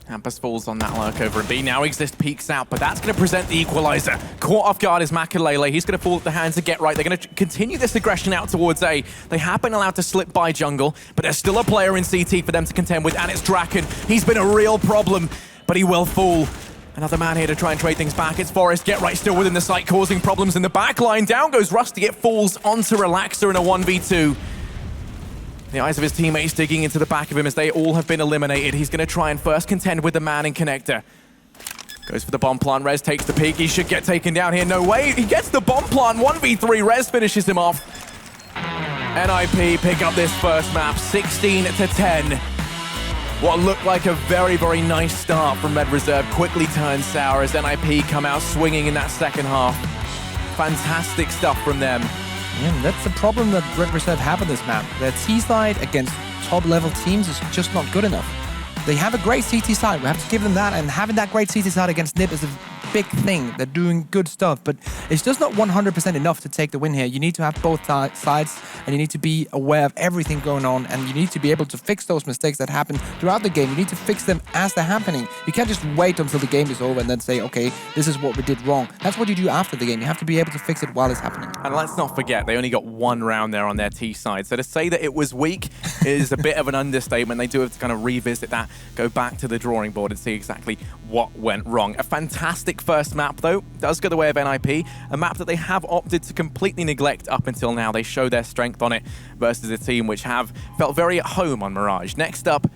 Hampus falls on that lurk over in B. Now Exist peeks out, but that's going to present the equalizer. Caught off guard is Makalele. He's going to fall at the hands of Get Right. They're going to continue this aggression out towards A. They have been allowed to slip by jungle, but there's still a player in CT for them to contend with, and it's Draken. He's been a real problem, but he will fall. Another man here to try and trade things back. It's Forrest. Get Right still within the site, causing problems in the back line. Down goes Rusty. It falls onto Relaxer in a 1v2. The eyes of his teammates digging into the back of him as they all have been eliminated. He's going to try and first contend with the man in connector. Goes for the bomb plant. Rez takes the peek. He should get taken down here. No way. He gets the bomb plant. 1v3. Rez finishes him off. NIP pick up this first map, 16-10. What looked like a very, very nice start from Red Reserve quickly turned sour as NIP come out swinging in that second half. Fantastic stuff from them. Yeah, that's the problem that Red Reserve have on this map. Their T-side against top-level teams is just not good enough. They have a great CT side, we have to give them that, and having that great CT side against NIP is a big thing. They're doing good stuff, but it's just not 100% enough to take the win here. You need to have both sides, and you need to be aware of everything going on, and you need to be able to fix those mistakes that happen throughout the game. You need to fix them as they're happening. You can't just wait until the game is over and then say, okay, this is what we did wrong. That's what you do after the game. You have to be able to fix it while it's happening. And let's not forget, they only got 1 round there on their T side. So to say that it was weak is a bit of an understatement. They do have to kind of revisit that, go back to the drawing board and see exactly what went wrong. A fantastic first map, though, does go the way of NIP, a map that they have opted to completely neglect up until now. They show their strength on it versus a team which have felt very at home on Mirage. Next up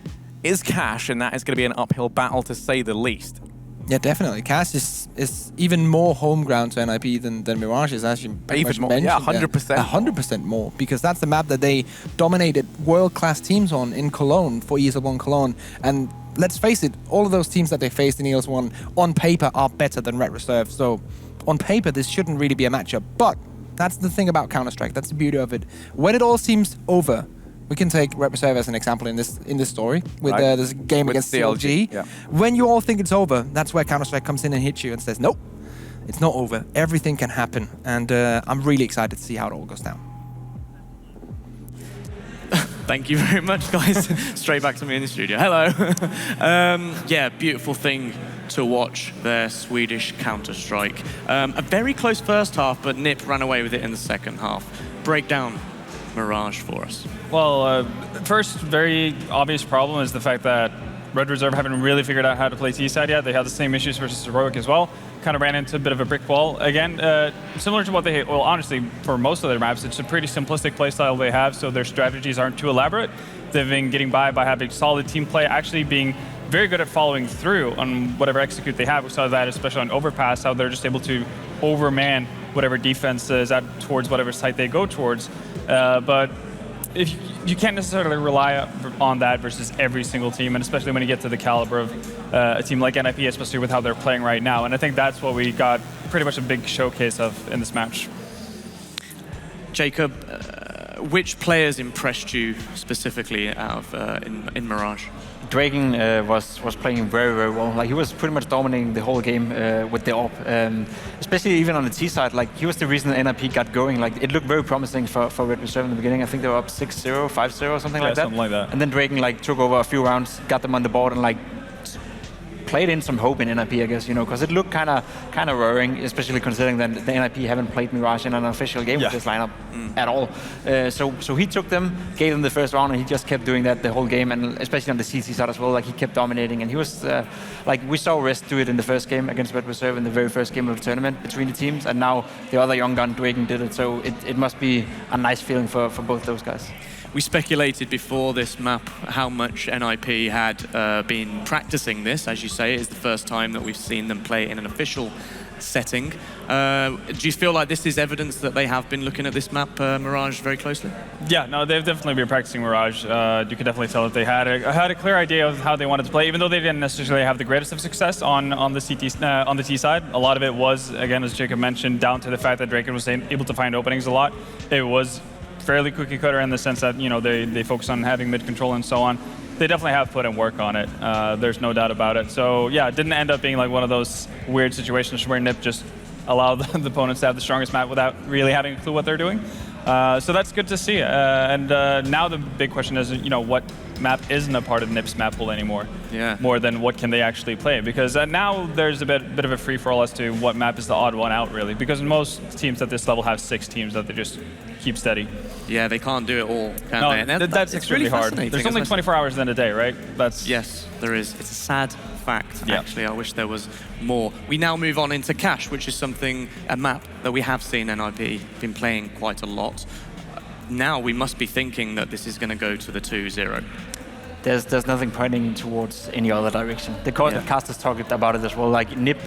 is Cash, and that is going to be an uphill battle to say the least. Yeah, definitely. Cash is even more home ground to NIP than Mirage is, as you even more, yeah, 100%. 100% more, because that's the map that they dominated world-class teams on in Cologne for ESL1 Cologne. And let's face it, all of those teams that they faced in ESL1 on paper are better than Red Reserve. So on paper, this shouldn't really be a matchup. But that's the thing about Counter-Strike. That's the beauty of it. When it all seems over, we can take Red Reserve as an example in this story with this game against CLG. Yeah. When you all think it's over, that's where Counter-Strike comes in and hits you and says, nope, it's not over. Everything can happen. And I'm really excited to see how it all goes down. Thank you very much, guys. Straight back to me in the studio. Hello. Yeah, beautiful thing to watch there, Swedish Counter-Strike. A very close first half, but NIP ran away with it in the second half. Break down Mirage for us. Well, first very obvious problem is the fact that Red Reserve haven't really figured out how to play T-side yet. They had the same issues versus Heroic as well. Kind of ran into a bit of a brick wall. Again, similar to what they, well, honestly, for most of their maps, it's a pretty simplistic playstyle they have, so their strategies aren't too elaborate. They've been getting by having solid team play, actually being very good at following through on whatever execute they have. We saw that especially on Overpass, how they're just able to overman whatever defense is at towards whatever site they go towards. But if you can't necessarily rely on that versus every single team, and especially when you get to the caliber of a team like NIP, especially with how they're playing right now. And I think that's what we got pretty much a big showcase of in this match. Jacob, which players impressed you specifically out of in Mirage? Draken was playing very, very well. Like he was pretty much dominating the whole game with the AWP, especially even on the T side. Like he was the reason NIP got going. Like it looked very promising for Red Reserve in the beginning. I think they were up 6-0, 5-0, something like that. Something like that. And then Draken like took over a few rounds, got them on the board, and like played in some hope in NIP, I guess, because it looked kind of worrying, especially considering that the NIP haven't played Mirage in an official game with this lineup at all. So he took them, gave them the first round, and he just kept doing that the whole game, and especially on the CT side as well. Like he kept dominating, and he was like we saw Rest do it in the first game against Red Reserve in the very first game of the tournament between the teams, and now the other young gun Draken did it. So it must be a nice feeling for both those guys. We speculated before this map how much NIP had been practicing this. As you say, it is the first time that we've seen them play in an official setting. Do you feel like this is evidence that they have been looking at this map, Mirage, very closely? Yeah, no, they've definitely been practicing Mirage. You could definitely tell that they had a clear idea of how they wanted to play, even though they didn't necessarily have the greatest of success on the T side. A lot of it was, again, as Jacob mentioned, down to the fact that Draken was able to find openings a lot. It was fairly cookie cutter in the sense that they focus on having mid control and so on. They definitely have put in work on it. There's no doubt about it. So yeah, it didn't end up being like one of those weird situations where NIP just allowed the opponents to have the strongest map without really having a clue what they're doing. So that's good to see. And now the big question is, what map isn't a part of NIP's map pool anymore? Yeah. More than what can they actually play? Because now there's a bit of a free-for-all as to what map is the odd one out, really. Because most teams at this level have 6 teams that they just keep steady. Yeah, they can't do it all, can they? That's extremely really hard. There's only 24 hours in a day, right? Yes, there is. It's a sad fact, actually. I wish there was more. We now move on into Cash, which is a map that we have seen NIP been playing quite a lot. Now we must be thinking that this is going to go to the 2-0. There's nothing pointing towards any other direction. The casters talked about it as well. Like NIP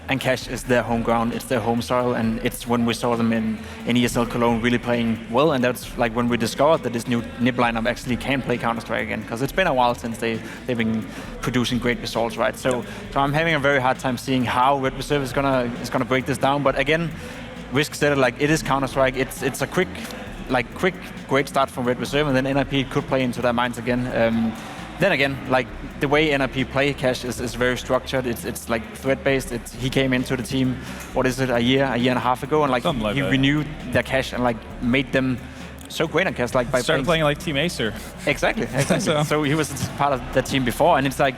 and Cash is their home ground, it's their home soil, and it's when we saw them in ESL Cologne really playing well, and that's like when we discovered that this new NIP lineup actually can play Counter-Strike again, because it's been a while since they've been producing great results, right? So I'm having a very hard time seeing how Red Reserve is gonna break this down. But again, Risk said it, like it is Counter-Strike. It's a quick, great start from Red Reserve, and then NIP could play into their minds again. Then again, like the way NIP play Cash is very structured. It's like threat-based. He came into the team, a year and a half ago, and he renewed their Cash and like made them so great on Cash, like by started playing like Team Acer. Exactly. So he was part of the team before, and it's like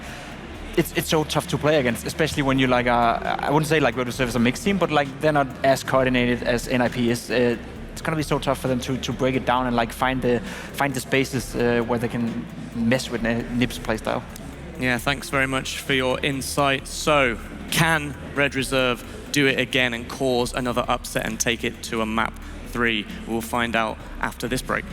it's so tough to play against, especially when you I wouldn't say like Red Reserve is a mixed team, but like they're not as coordinated as NIP is. It's gonna be so tough for them to break it down and like find the spaces where they can mess with NIP's playstyle. Yeah, thanks very much for your insight. So, can Red Reserve do it again and cause another upset and take it to a map 3? We'll find out after this break.